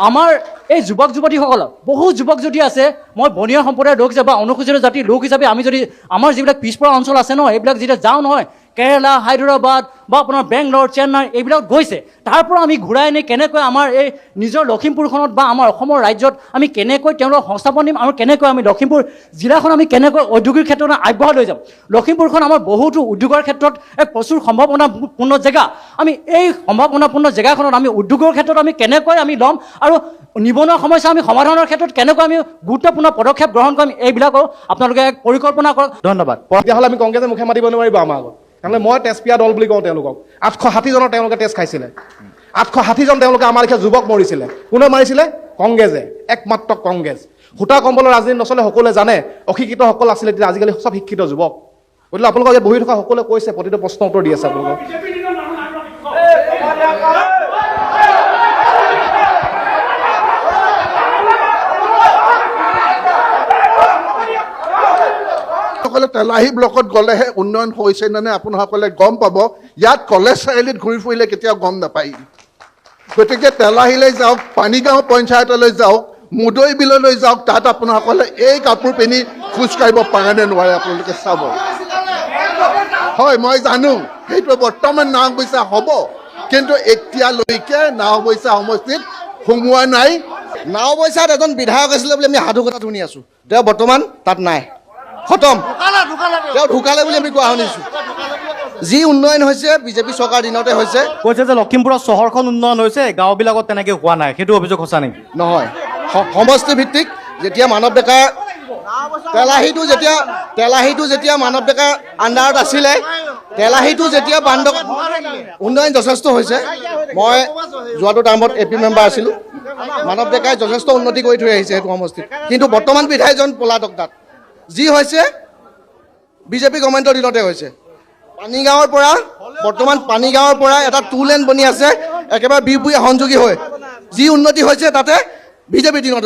আমাৰ এই যুৱক যুৱতীসকল বহু যুৱক যদি আছে, মই বনীয়া সম্প্ৰদায়ৰ লোক হিচাপে বা অনুসূচিত জাতিৰ লোক হিচাপে আমি যদি আমাৰ যিবিলাক পিছপৰা অঞ্চল আছে ন, এইবিলাক যেতিয়া যাওঁ নহয়, কেৰেলা, হায়দৰাবাদ বা আপোনাৰ বেংগলোৰ, চেন্নাই এইবিলাক গৈছে, তাৰ পৰা আমি ঘূৰাই আনি কেনেকৈ আমাৰ এই নিজৰ লখিমপুৰখনত বা আমাৰ অসমৰ ৰাজ্যত আমি কেনেকৈ তেওঁলোকক সংস্থাপন দিম, আৰু কেনেকৈ আমি লখিমপুৰ জিলাখন আমি কেনেকৈ ঔদ্যোগিক ক্ষেত্ৰত আগবঢ়াই লৈ যাম। লখিমপুৰখন আমাৰ বহুতো উদ্যোগৰ ক্ষেত্ৰত এক প্ৰচুৰ সম্ভাৱনাপূৰ্ণ জেগা, আমি এই সম্ভাৱনাপূৰ্ণ জেগাখনত আমি উদ্যোগৰ ক্ষেত্ৰত আমি কেনেকৈ আমি ল'ম, আৰু নিবনুৱা সমস্যা আমি সমাধানৰ ক্ষেত্ৰত কেনেকৈ আমি গুৰুত্বপূৰ্ণ পদক্ষেপ গ্ৰহণ কৰিম, এইবিলাকো আপোনালোকে এক পৰিকল্পনা কৰক। ধন্যবাদ। তেতিয়াহ'লে আমি কংগ্ৰেছে মুখে মাতিব নোৱাৰিব আমাৰ আগত, কাৰণ মই তেজপিয়া দল বুলি কওঁ তেওঁলোকক। 860 জনৰ তেওঁলোকে তেজ খাইছিলে, 860 জন তেওঁলোকে আমাৰ লেখীয়া যুৱক মৰিছিলে। কোনে মাৰিছিলে? কংগ্ৰেছে, একমাত্ৰ কংগ্ৰেছ। সূতা কম্বলৰ ৰাজনীতি নচলে সকলোৱে জানে, অশিক্ষিতসকল আছিলে তেতিয়া, আজিকালি চব শিক্ষিত যুৱক। গতিকে আপোনালোকক ইয়াত বহি থকা সকলোৱে কৈছে, প্ৰতিটো প্ৰশ্ন উত্তৰ দি আছে আপোনালোকক। তেলাহী ব্লকত গ'লেহে উন্নয়ন হৈছে নে আপোনাসকলে গম পাব, ইয়াত কলেজ চাৰিআলিত ঘূৰি ফুৰিলে কেতিয়াও গম নাপায়। গতিকে তেলাহীলৈ যাওক, পানীগাঁও পঞ্চায়তলৈ যাওক, মুদৈ বিললৈ যাওক, তাত আপোনাসকলে এই কাপোৰ পিন্ধি খোজকাঢ়িব পাৰে নে নোৱাৰে আপোনালোকে চাব। হয়, মই জানো সেইটো বৰ্তমান নাও পইচা হ'ব, কিন্তু এতিয়ালৈকে নাও পইচা সমষ্টিত সোমোৱা নাই। নাও পইচাত এজন বিধায়ক আছিলে বুলি আমি সাধু কথা শুনি আছো, তেওঁ বৰ্তমান তাত নাই, খতম, তেওঁ ঢুকালে বুলি আমি কোৱা শুনিছোঁ। যি উন্নয়ন হৈছে বিজেপি চৰকাৰ দিনতে হৈছে। কৈছে যে লখিমপুৰৰ চহৰখন উন্নয়ন হৈছে, গাঁওবিলাকত তেনেকৈ হোৱা নাই, সেইটো অভিযোগ সঁচা নেকি? নহয়, সমষ্টি ভিত্তিক যেতিয়া মানৱ ডেকা তেলাহীটো যেতিয়া মানৱ ডেকা আণ্ডাৰত আছিলে, তেলাহীটো যেতিয়া উন্নয়ন যথেষ্ট হৈছে। মই যোৱাটো টাইমত AP মেম্বাৰ আছিলোঁ, মানৱ ডেকাই যথেষ্ট উন্নতি কৰি থৈ আহিছে সেইটো সমষ্টিত। কিন্তু বৰ্তমান বিধায়কজন পলাতক তাত, যি হৈছে বিজেপি গভৰ্ণমেণ্টৰ দিনতে হৈছে। পানীগাঁৱৰ পৰা এটা 2 লেন বনি আছে, একেবাৰে বিহপুৰীয়া সংযোগী হৈ যি উন্নতি হৈছে তাতে বিজেপিৰ দিনত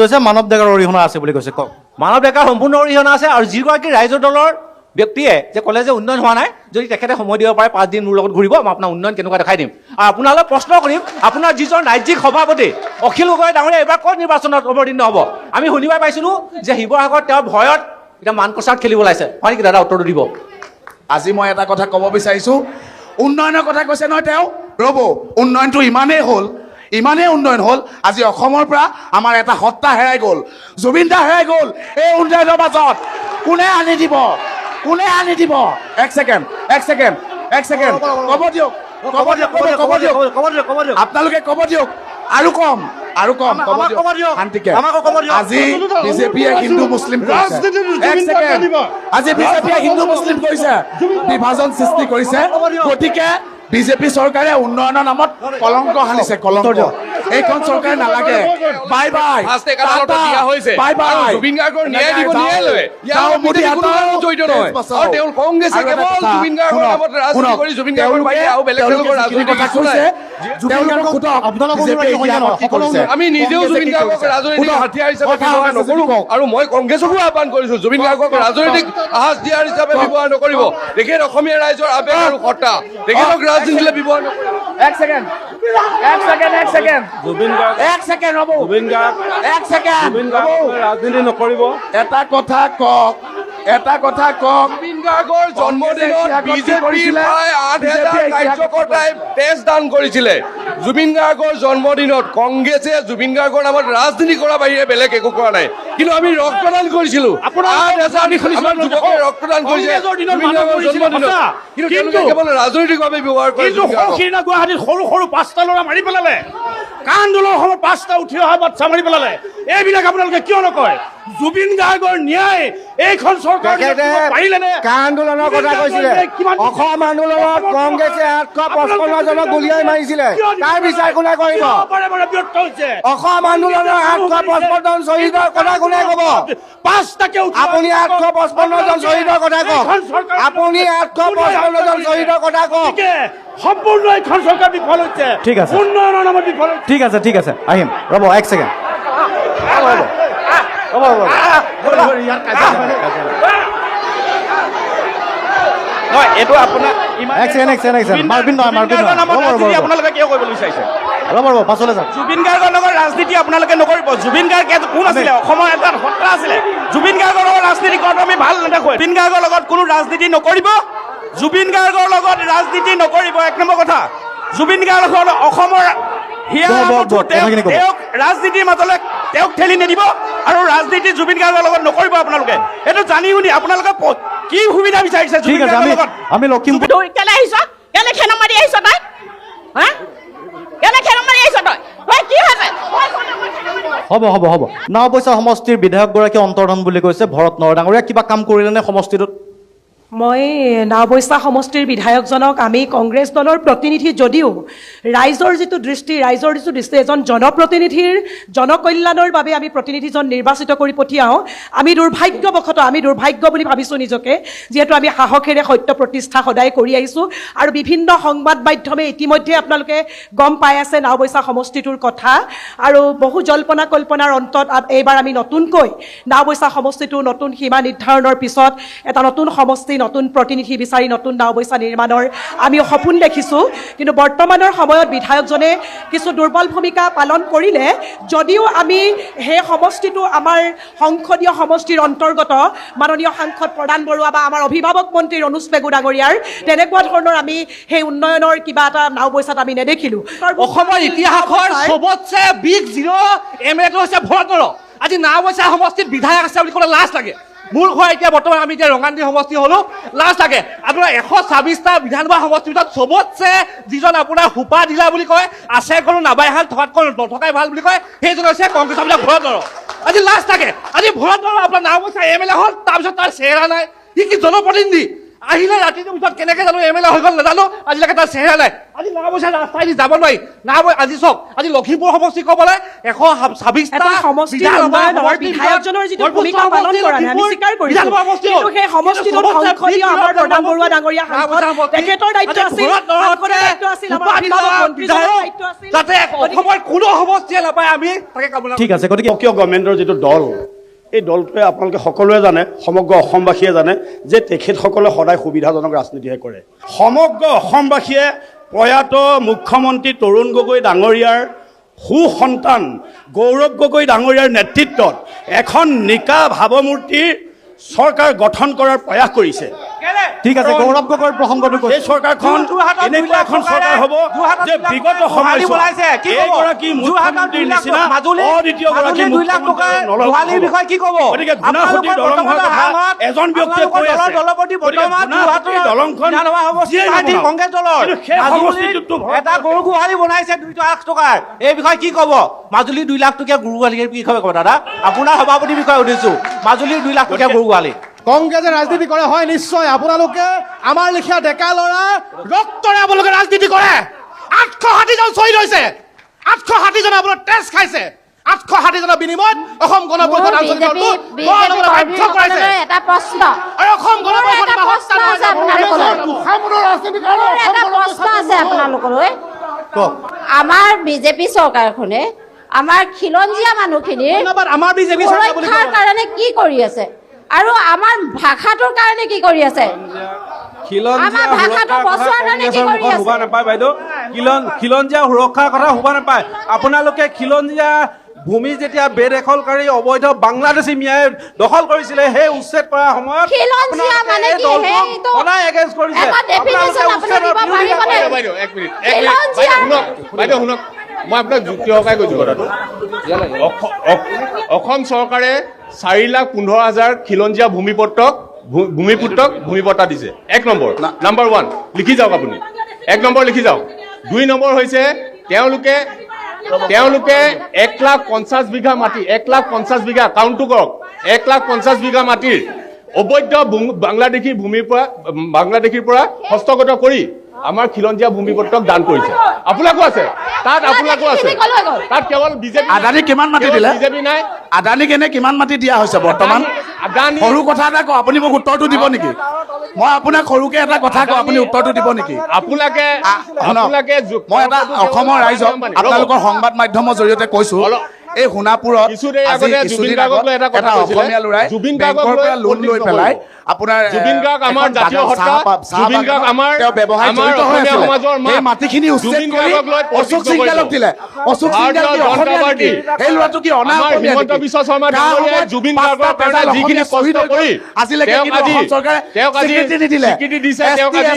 হৈছে। মানৱ ডেকাৰ অৰিহণা আছে বুলি কৈছে, কওক। মানৱ ডেকাৰ সম্পূৰ্ণ অৰিহণা আছে, আৰু যিগৰাকী ৰাইজৰ দলৰ ব্যক্তিয়ে যে ক'লে যে উন্নয়ন হোৱা নাই, যদি তেখেতে সময় দিব পাৰে 5 দিন মোৰ লগত ঘূৰিব, মই আপোনাৰ উন্নয়ন কেনেকুৱা দেখাই দিম। আৰু আপোনালৈ প্ৰশ্ন কৰিম, আপোনাৰ যিজন ৰাজ্যিক সভাপতি অখিল গগৈ ডাঙৰীয়া এইবাৰ ক'ত নিৰ্বাচনত অৱতীৰ্ণ হ'ব? আমি শুনিব পাইছিলোঁ যে শিৱসাগৰত তেওঁ ভয়ত এতিয়া মানকচাৰত খেলিব ওলাইছে, হয় নেকি দাদা? উত্তৰটো দিব। আজি মই এটা কথা ক'ব বিচাৰিছোঁ, উন্নয়নৰ কথা কৈছে নহয় তেওঁ, ৰ'ব, উন্নয়নটো ইমানেই উন্নয়ন হ'ল, আজি অসমৰ পৰা আমাৰ এটা সত্তা হেৰাই গ'ল, জুবিন দা হেৰাই গ'ল। এই উন্নয়নৰ মাজত কোনে আনি দিব? এক ছেকেণ্ড, এক ছেকেণ্ড ক'ব দিয়ক আপোনালোকে ক'ব দিয়ক আৰু কম ক'ব দিয়ক শান্তিকে আজি বিজেপিয়ে হিন্দু মুছলিম কৰিছে এক ছেকেণ্ড আজি বিজেপিয়ে হিন্দু মুছলিম কৰিছে বিভাজন সৃষ্টি কৰিছে গতিকে বিজেপি চৰকাৰে উন্নয়নৰ নামত কলংক সানিছে কলংক এইখন চৰকাৰে নালাগে bye bye bye bye Zubeen গাৰ্গৰ ন্যায় দিব ন্যায়ালয়ে ইয়াৰ মোদী কোনো জড়িত নহয় আৰু তেওঁ কংগ্ৰেছে কেৱল জুবিন গাৰ্গৰ নামত ৰাজনীতি কৰি জুবিন গাৰ্গৰ বাহিৰে আৰু বেলেগ লোকৰ ৰাজনীতি কৰিছে আমি নিজেও জুবিন গাৰ্গক ৰাজনৈতিক হাতিয়াৰ হিচাপে ব্যৱহাৰ নকৰোঁ আৰু মই কংগ্ৰেছকো আহ্বান কৰিছোঁ জুবিন গাৰ্গক ৰাজনৈতিক আহাজ দিয়াৰ হিচাপে ব্যৱহাৰ নকৰিব তেখেত অসমীয়া ৰাইজৰ আৱেগ আৰু সত্তা তেখেতক ৰাজনীতিলৈ ব্যৱহাৰ নকৰিব এক ছেকেণ্ড জুবিন গাৰ্গ জুবিন গাৰ্গ ৰাজনীতি নকৰিব এটা কথা কওক জুবিন গাৰ্গৰ জন্মদিনত বিজেপিৰ প্ৰায় 8,000 কাৰ্যকৰ্তাই তেজ দান কৰিছিলে জুবিন গাৰ্গৰ জন্মদিনত কংগ্ৰেছে জুবিন গাৰ্গৰ নামত ৰাজনীতি কৰাৰ বাহিৰে বেলেগ একো কৰা নাই কিন্তু আমি ৰক্তদান কৰিছিলোঁ 8,000 আমাৰ যুৱকে ৰক্তদান কৰিছে জুবিন গাৰ্গৰ জন্মদিনত কিন্তু তেওঁলোকে কেৱল ৰাজনৈতিকভাৱে ব্যৱহাৰ কৰে গুৱাহাটীত সৰু সৰু 5টা ল'ৰা মাৰি পেলালে কা আন্দোলনৰ সময়ত 5টা উঠি অহা বাচ্চা মাৰি পেলালে এইবিলাক আপোনালোকে কিয় নকয় জুবিন গাৰ্গৰ ন্যায় এইখন চৰকাৰে পাৰিলেনে কা আন্দোলনৰ কথা কৈছিলে অসম আন্দোলনত কংগ্ৰেছে 855 জনক গুলীয়াই মাৰিছিলে তাৰ বিচাৰ কোনে কৰিব ব্যৰ্থ হৈছে অসম আন্দোলনৰ 855 জন শ্বহীদৰ কথা কোনে ক'ব 5টাকে আপুনি 855 জন শ্বহীদৰ কথা কওক আপুনি 855 জন শ্বহীদৰ কথা কওক সম্পূৰ্ণ এইখন চৰকাৰ বিফল হৈছে ঠিক আছে। উন্নয়নৰ নামত বিফল হৈছে ঠিক আছে আহিম ৰ'ব এক ছেকেণ্ড এইটো আপোনাৰ এক ছেকেণ্ড মাৰপিন নহয় আপোনালোকে কিয় কৰিব বিচাৰিছে ৰ'ব পাছলৈ যাম জুবিন গাৰ্গৰ লগত ৰাজনীতি আপোনালোকে নকৰিব জুবিন গাৰ্গ কোন আছিলে অসমৰ এটা সত্তা আছিলে জুবিন গাৰ্গৰ লগত ৰাজনীতি কৰাটো আমি ভাল নেদেখোঁ জুবিন গাৰ্গৰ লগত কোনো ৰাজনীতি নকৰিব জুবিন গাৰ্গৰ লগত ৰাজনীতি নকৰিব এক নম্বৰ কথা জুবিন গাৰ্গ অসমৰ তেওঁক ৰাজনীতিৰ মাজলৈ তেওঁক ঠেলি নিদিব আৰু ৰাজনীতি জুবিন গাৰ্গৰ লগত নকৰিব আপোনালোকে এইটো জানি শুনি আপোনালোকে কি সুবিধা বিচাৰিছে ঠিক আছে আমি লখিমপুৰ কেলে আহিছ কেলে খেল মাৰি আহিছ তই হা কেলে খেল মাৰি আহিছ তই কি হৈছে হ'ব নাওবৈচা সমষ্টিৰ বিধায়কগৰাকী অন্তৰ্ধান বুলি কৈছে ভৰত নৰহ ডাঙৰীয়া কিবা কাম কৰিলেনে সমষ্টিটোত মই নাওবৈচা সমষ্টিৰ বিধায়কজনক আমি কংগ্ৰেছ দলৰ প্ৰতিনিধি যদিও ৰাইজৰ যিটো দৃষ্টি এজন জনপ্ৰতিনিধিৰ জনকল্যাণৰ বাবে আমি প্ৰতিনিধিজন নিৰ্বাচিত কৰি পঠিয়াওঁ আমি দুৰ্ভাগ্য বুলি ভাবিছোঁ নিজকে যিহেতু আমি সাহসেৰে সত্য প্ৰতিষ্ঠা সদায় কৰি আহিছোঁ আৰু বিভিন্ন সংবাদ মাধ্যমে ইতিমধ্যে আপোনালোকে গম পাই আছে নাওবৈচা সমষ্টিটোৰ কথা আৰু বহু জল্পনা কল্পনাৰ অন্তত এইবাৰ আমি নতুনকৈ নাওবৈচা সমষ্টিটোৰ নতুন সীমা নিৰ্ধাৰণৰ পিছত এটা নতুন সমষ্টি নতুন প্ৰতিনিধি বিচাৰি নতুন নাওবৈচা নিৰ্মাণৰ আমি সপোন দেখিছোঁ কিন্তু বৰ্তমানৰ সময়ত বিধায়কজনে কিছু দুৰ্বল ভূমিকা পালন কৰিলে যদিও আমি সেই সমষ্টিটো আমাৰ সংসদীয় সমষ্টিৰ অন্তৰ্গত মাননীয় সাংসদ প্ৰদান বৰুৱা বা আমাৰ অভিভাৱক মন্ত্ৰী ৰণোজ পেগু ডাঙৰীয়াৰ তেনেকুৱা ধৰণৰ আমি সেই উন্নয়নৰ কিবা এটা নাওবৈচাত আমি নেদেখিলোঁ অসমৰ ইতিহাসৰ চবতছে বিগ জিৰ' এমএলএটো হৈছে ভৰত নৰহ আজি নাওবৈচা সমষ্টিত বিধায়ক আছে বুলি ক'লে লাজ লাগে মোৰ ঘৰ এতিয়া বৰ্তমান আমি এতিয়া ৰঙানদী সমষ্টি হ'লোঁ লাজ লাগে আপোনাৰ 126টা বিধানসভা সমষ্টিৰ ভিতৰত চবতছে যিজন আপোনাৰ সোপা দিলা বুলি কয় আছে কোনো নাবাই হাল থকাতকৈ নথকাই ভাল বুলি কয় সেইজন হৈছে কংগ্ৰেছৰ আপোনাৰ ভৰত নৰহ আজি লাজ থাকে আজি ভৰত নৰহ আপোনাৰ নাওবৈচা এমএলএ হ'ল তাৰপিছত তাৰ চেহেৰা নাই সি কি জনপ্ৰতিনিধি আহিলে ৰাতিটোৰ ভিতৰত কেনেকৈ জানো এমএলএ হৈ গ'ল নাজানো আজিলৈকে তাৰ চেহেৰা নাই আজি নাওবৈচা ৰাস্তাইদি যাব নোৱাৰি আজি চাওক আজি লখিমপুৰ সমষ্টি ক'বলৈ 126টা বিধায়কজনৰ যিটো ভূমিকা পালন কৰা নাই আমি স্বীকাৰ কৰিছোঁ কিন্তু সেই সমষ্টিটোত সংসদীয় আমাৰ প্ৰদান বৰুৱা ডাঙৰীয়া তেখেতৰ দায়িত্ব আছিল যাতে অসমৰ কোনো সমষ্টিয়ে নাপায় আমি তাকে কামনা ঠিক আছে গতিকে কিয় গভৰ্ণমেণ্টৰ যিটো দল এই দলটোৱে আপোনালোকে সকলোৱে জানে সমগ্ৰ অসমবাসীয়ে জানে যে তেখেতসকলে সদায় সুবিধাজনক ৰাজনীতিহে কৰে সমগ্ৰ অসমবাসীয়ে প্ৰয়াত মুখ্যমন্ত্ৰী তৰুণ গগৈ ডাঙৰীয়াৰ সুসন্তান গৌৰৱ গগৈ ডাঙৰীয়াৰ নেতৃত্বত এখন নিকা ভাৱমূৰ্তিৰ চৰকাৰ গঠন কৰাৰ প্ৰয়াস কৰিছে ঠিক আছে, গৌৰৱ গগৈৰ প্ৰসংগটো কৈছে। এই চৰকাৰখন এনেকুৱা এখন চৰকাৰ হ'ব যে বিগত সময়ছোৱাত এইগৰাকী মুখ্যমন্ত্ৰীৰ নিচিনা অদ্বিতীয়গৰাকী মুখ্যমন্ত্ৰী গোহালিৰ বিষয়ে কি ক'ব? গতিকে গুণাসতী দলং হোৱাৰ কথা এজন ব্যক্তিয়ে কৈ আছে। দলপতি বৰ্তমান গুণাসতী দলংখন কংগ্ৰেছ দলৰ কিন্তু সেই সমষ্টিটোতো এটা গৰু গোহালি বনাইছে 2 লাখ টকাৰ। এই বিষয়ে কি ক'ব? মাজুলী 2 লাখ টকীয়া গৰু গোহালিৰ বিষয়ে ক'ব দাদা? আপোনাৰ সভাপতিৰ বিষয়ে সুধিছো, মাজুলীৰ 2 লাখ টকীয়া গৰু গোহালি। কংগ্ৰেছে ৰাজনীতি কৰে হয় নিশ্চয়। আপোনালোকে আমাৰ লেখীয়া ডেকা ল'ৰা ৰক্তৰে আপোনালোকে ৰাজনীতি কৰে। 860 জন শ্বহীদ হৈছে, 860 জনে আপোনাৰ তেজ খাইছে, 860 জনৰ বিনিময়ত অসম গণ পৰিষদ আঞ্চলিক দলটো বাধ্য কৰাইছে। এটা প্ৰশ্ন আৰু অসম গণ পৰিষদ এটা প্ৰশ্ন আছে আপোনালোকলৈ। আমাৰ বিজেপি চৰকাৰখনে আমাৰ খিলঞ্জীয়া মানুহখিনিৰ আমাৰ বিজেপি সুৰক্ষাৰ কাৰণে কি কৰি আছে আৰু আমাৰ ভাষাটোৰ কাৰণে কি কৰি আছে? আমাৰ ভাষাটো বচোৱাৰ কাৰণে কি কৰি আছে? শুবা নাপায় বাইদেউ, খিলঞ্জীয়া সুৰক্ষাৰ কথা শুবা নাপায়। আপোনালোকে খিলঞ্জীয়া ভূমি যেতিয়া বেদখলকাৰী অবৈধ বাংলাদেশী মিয়াই দখল কৰিছিলে, সেই উচ্ছেদ কৰাৰ সময়ত খিলঞ্জীয়া মানে কি? সেইটো সদায় এগেইনষ্ট কৰিছে। এটা ডেফিনেশ্যন আপুনি দিব পাৰিবনে? বাইদেউ এক মিনিট বাইদেউ শুনক, মই আপোনাক যুক্তি সহকাৰে কৈছো কথাটো। অসম চৰকাৰে 4,15,000 খিলঞ্জীয়া ভূমিপুত্ৰক ভূমি পট্টা দিছে। 1 নম্বৰ, নাম্বাৰ 1 লিখি যাওক আপুনি। 1 নম্বৰ লিখি যাওক। 2 নম্বৰ হৈছে তেওঁলোকে 1,50,000 বিঘা মাটি, 1,50,000 বিঘা কাউণ্টটো কৰক, 1,50,000 বিঘা মাটিৰ অবৈধ বাংলাদেশীৰ পৰা হস্তগত কৰি আমাৰ খিলঞ্জীয়া ভূমিপত্ৰক দান কৰিছে। আপোনাকো আছে তাত, আপোনাকো আছে তাত। কেৱল বিজেপি আদানী কিমান মাটি দিলে? বিজেপি নাই। আদানীক এনে কিমান মাটি দিয়া হৈছে বৰ্তমান? আদানী সৰু কথা এটা কওঁ, আপুনি মোক উত্তৰটো দিব নেকি? মই আপোনাক সৰুকে এটা কথা কওঁ, আপুনি উত্তৰটো দিব নেকি? আপোনালোকে মই এটা অসমৰ ৰাইজক আপোনালোকৰ সংবাদ মাধ্যমৰ জৰিয়তে কৈছো, এই সোণাপুৰত আজি কিছুদিন আগত এটা অসমীয়া ল'ৰাই বেংকৰ পৰা লোন লৈ পেলাই আপোনাৰ জুবিন গাৰ্গ আমাৰ জাতীয় সত্তা, জুবিন গাৰ্গ আমাৰ সেই মাটিখিনি উচ্ছেদ কৰি অশোক সিংগালক দিলে। অশোক সিংগাল কি অসমীয়া নেকি? সেই ল'ৰাটো কি অনাঅসমীয়া হিমন্ত বিশ্ব শৰ্মা ডাঙৰীয়াই জুবিন গাৰ্গৰ কাৰণে যিখিনি কষ্ট কৰি আজিলৈকে কিন্তু অসম চৰকাৰে স্বীকৃতি নিদিলে,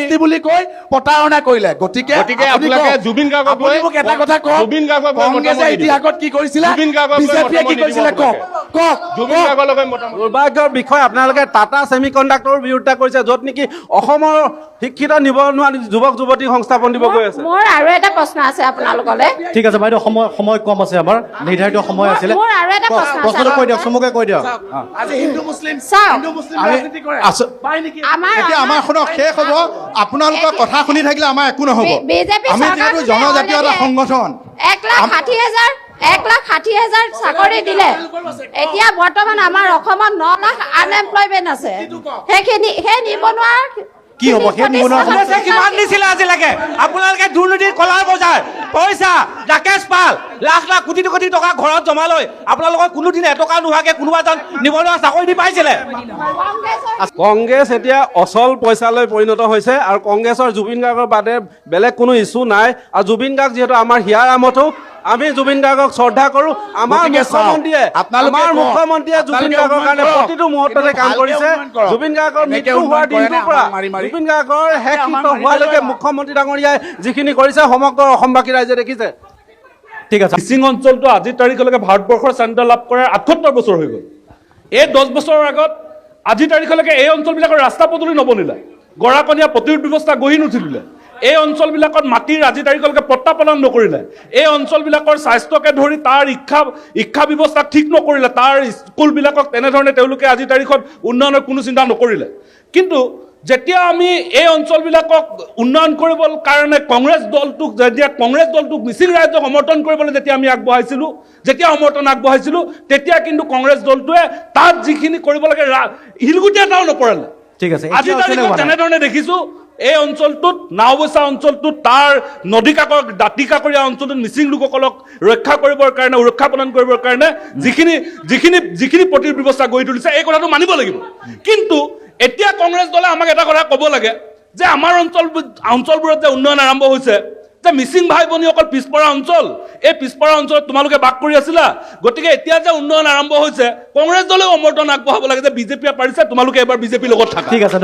ST বুলি কৈ প্ৰতাৰণা কৰিলে। গতিকে আপোনালোকে জুবিন গাৰ্গক লৈ মোক এটা কথা কওক, জুবিন গাৰ্গক কংগ্ৰেছে ইতিহাসত কি কৰিছিলে, বিজেপিয়ে কি কৰিছিলে কওক? জুবিন গাৰ্গৰ লগত মতামত। দুৰ্ভাগ্যৰ বিষয় আপোনালোকে টাটা ছেমিকণ্ডাক্টৰৰ বিৰোধিতা কৰিছে, য'ত নেকি অসমৰ শিক্ষিত নিবনুৱা যুৱক যুৱতীক সংস্থাপন দিব গৈ আছে। মোৰ আৰু এটা প্ৰশ্ন আছে আপোনালোকলৈ। ঠিক আছে বাইদেউ, সময় কম আছে, আমাৰ নিৰ্ধাৰিত সময় আছিলে। মোৰ আৰু এটা প্ৰশ্ন আছে। প্ৰশ্নটো কৈ দিয়ক, চমুকে কৈ দিয়ক। আজি হিন্দু মুছলিম চাওক, ৰাজনীতি কৰে পায় নেকি? এতিয়া আমাৰ শুনক, শেষ হ'ব। আপোনালোকৰ কথা শুনি থাকিলে আমাৰ একো নহ'ব। বিজেপি আমি যিহেতু জনজাতীয় এটা সংগঠন, 1,60,000 চাকৰি দিলে। এতিয়া বৰ্তমান আমাৰ অসমত 9 লাখ আনএমপ্লয়মেণ্ট আছে। সেই নিবনুৱা কি হ'ব? সেই নিবনুৱা কংগ্ৰেছে কিমান দিছিলে আজিলৈকে? আপোনালোকে দুৰ্নীতিৰ কলাৰ বজাৰ পইচা ৰাকেশ পাল লাখ লাখ কোটি কোটি টকা ঘৰত জমা লৈ আপোনালোকৰ কোনোদিন এটকা নোহোৱাকে কোনোবা এজন নিবনুৱা চাকৰি দি পাইছিলে? কংগ্ৰেছ এতিয়া অচল পইচালৈ পৰিণত হৈছে আৰু কংগ্ৰেছৰ জুবিন গাৰ্গৰ বাদে বেলেগ কোনো ইছ্যু নাই। আৰু জুবিন গাৰ্গ যিহেতু আমাৰ হিয়াৰ আমঠো, আমি জুবিন গাৰ্গক শ্ৰদ্ধা কৰো। আমাৰ মুখ্যমন্ত্ৰীয়ে জুবিন গাৰ্গৰ কাৰণে প্ৰতিটো মুহূৰ্ততে কাম কৰিছে। জুবিন গাৰ্গৰ মৃত্যু হোৱাৰ দিনটোৰ পৰা জুবিন গাৰ্গৰ শেষকৃত্য হোৱালৈকে মুখ্যমন্ত্ৰী ডাঙৰীয়াই যিখিনি কৰিছে সমগ্ৰ অসমবাসী ৰাইজে দেখিছে। ঠিক আছে। মিচিং অঞ্চলটো আজিৰ তাৰিখলৈকে ভাৰতবৰ্ষৰ স্বাধীনতা লাভ কৰাৰ 78 বছৰ হৈ গ'ল। এই 10 বছৰৰ আগত আজিৰ তাৰিখলৈকে এই অঞ্চলবিলাকৰ ৰাস্তা পদূলি নবনিলে, গৰাকণীয়া প্ৰতিৰোধ ব্যৱস্থা গঢ়ি নুঠিলে, এই অঞ্চলবিলাকত মাটিৰ আজি তাৰিখলৈকে পট্টা প্ৰদান নকৰিলে, এই অঞ্চলবিলাকৰ স্বাস্থ্যকে ধৰি তাৰ শিক্ষা ব্যৱস্থা ঠিক নকৰিলে, তাৰ স্কুলবিলাকক তেনেধৰণে তেওঁলোকে আজি তাৰিখত উন্নয়নৰ কোনো চিন্তা নকৰিলে। কিন্তু যেতিয়া আমি এই অঞ্চলবিলাকক উন্নয়ন কৰিবৰ কাৰণে কংগ্ৰেছ দলটোক মিচিং ৰাইজক সমৰ্থন কৰিবলৈ যেতিয়া আমি সমৰ্থন আগবঢ়াইছিলোঁ, তেতিয়া কিন্তু কংগ্ৰেছ দলটোৱে তাত যিখিনি কৰিব লাগে শিলগুটি এটাও নপৰালে। ঠিক আছে। আজি তাৰিখত তেনেধৰণে দেখিছোঁ এই অঞ্চলটোত নাওবৈচা অঞ্চলটোত তাৰ দাঁতি কাষৰীয়া অঞ্চলটোত মিচিং লোকসকলক ৰক্ষা কৰিবৰ কাৰণে, সুৰক্ষা প্ৰদান কৰিবৰ কাৰণে যিখিনি প্ৰতিৰোধ ব্যৱস্থা গঢ়ি তুলিছে, এই কথাটো মানিব লাগিব। কিন্তু এতিয়া কংগ্ৰেছ দলে আমাক এটা কথা ক'ব লাগে যে আমাৰ অঞ্চলবোৰত যে উন্নয়ন আৰম্ভ হৈছে, যে মিচিং ভাই ভনীসকল পিছপৰা অঞ্চল, এই পিছপৰা অঞ্চলত তোমালোকে বাস কৰি আছিলা, গতিকে এতিয়া যে উন্নয়ন আৰম্ভ হৈছে কংগ্ৰেছ দলেও সমৰ্থন আগবঢ়াব লাগে যে বিজেপিয়ে পাৰিছে, তোমালোকে এবাৰ বিজেপিৰ লগত থাকা। ঠিক আছে।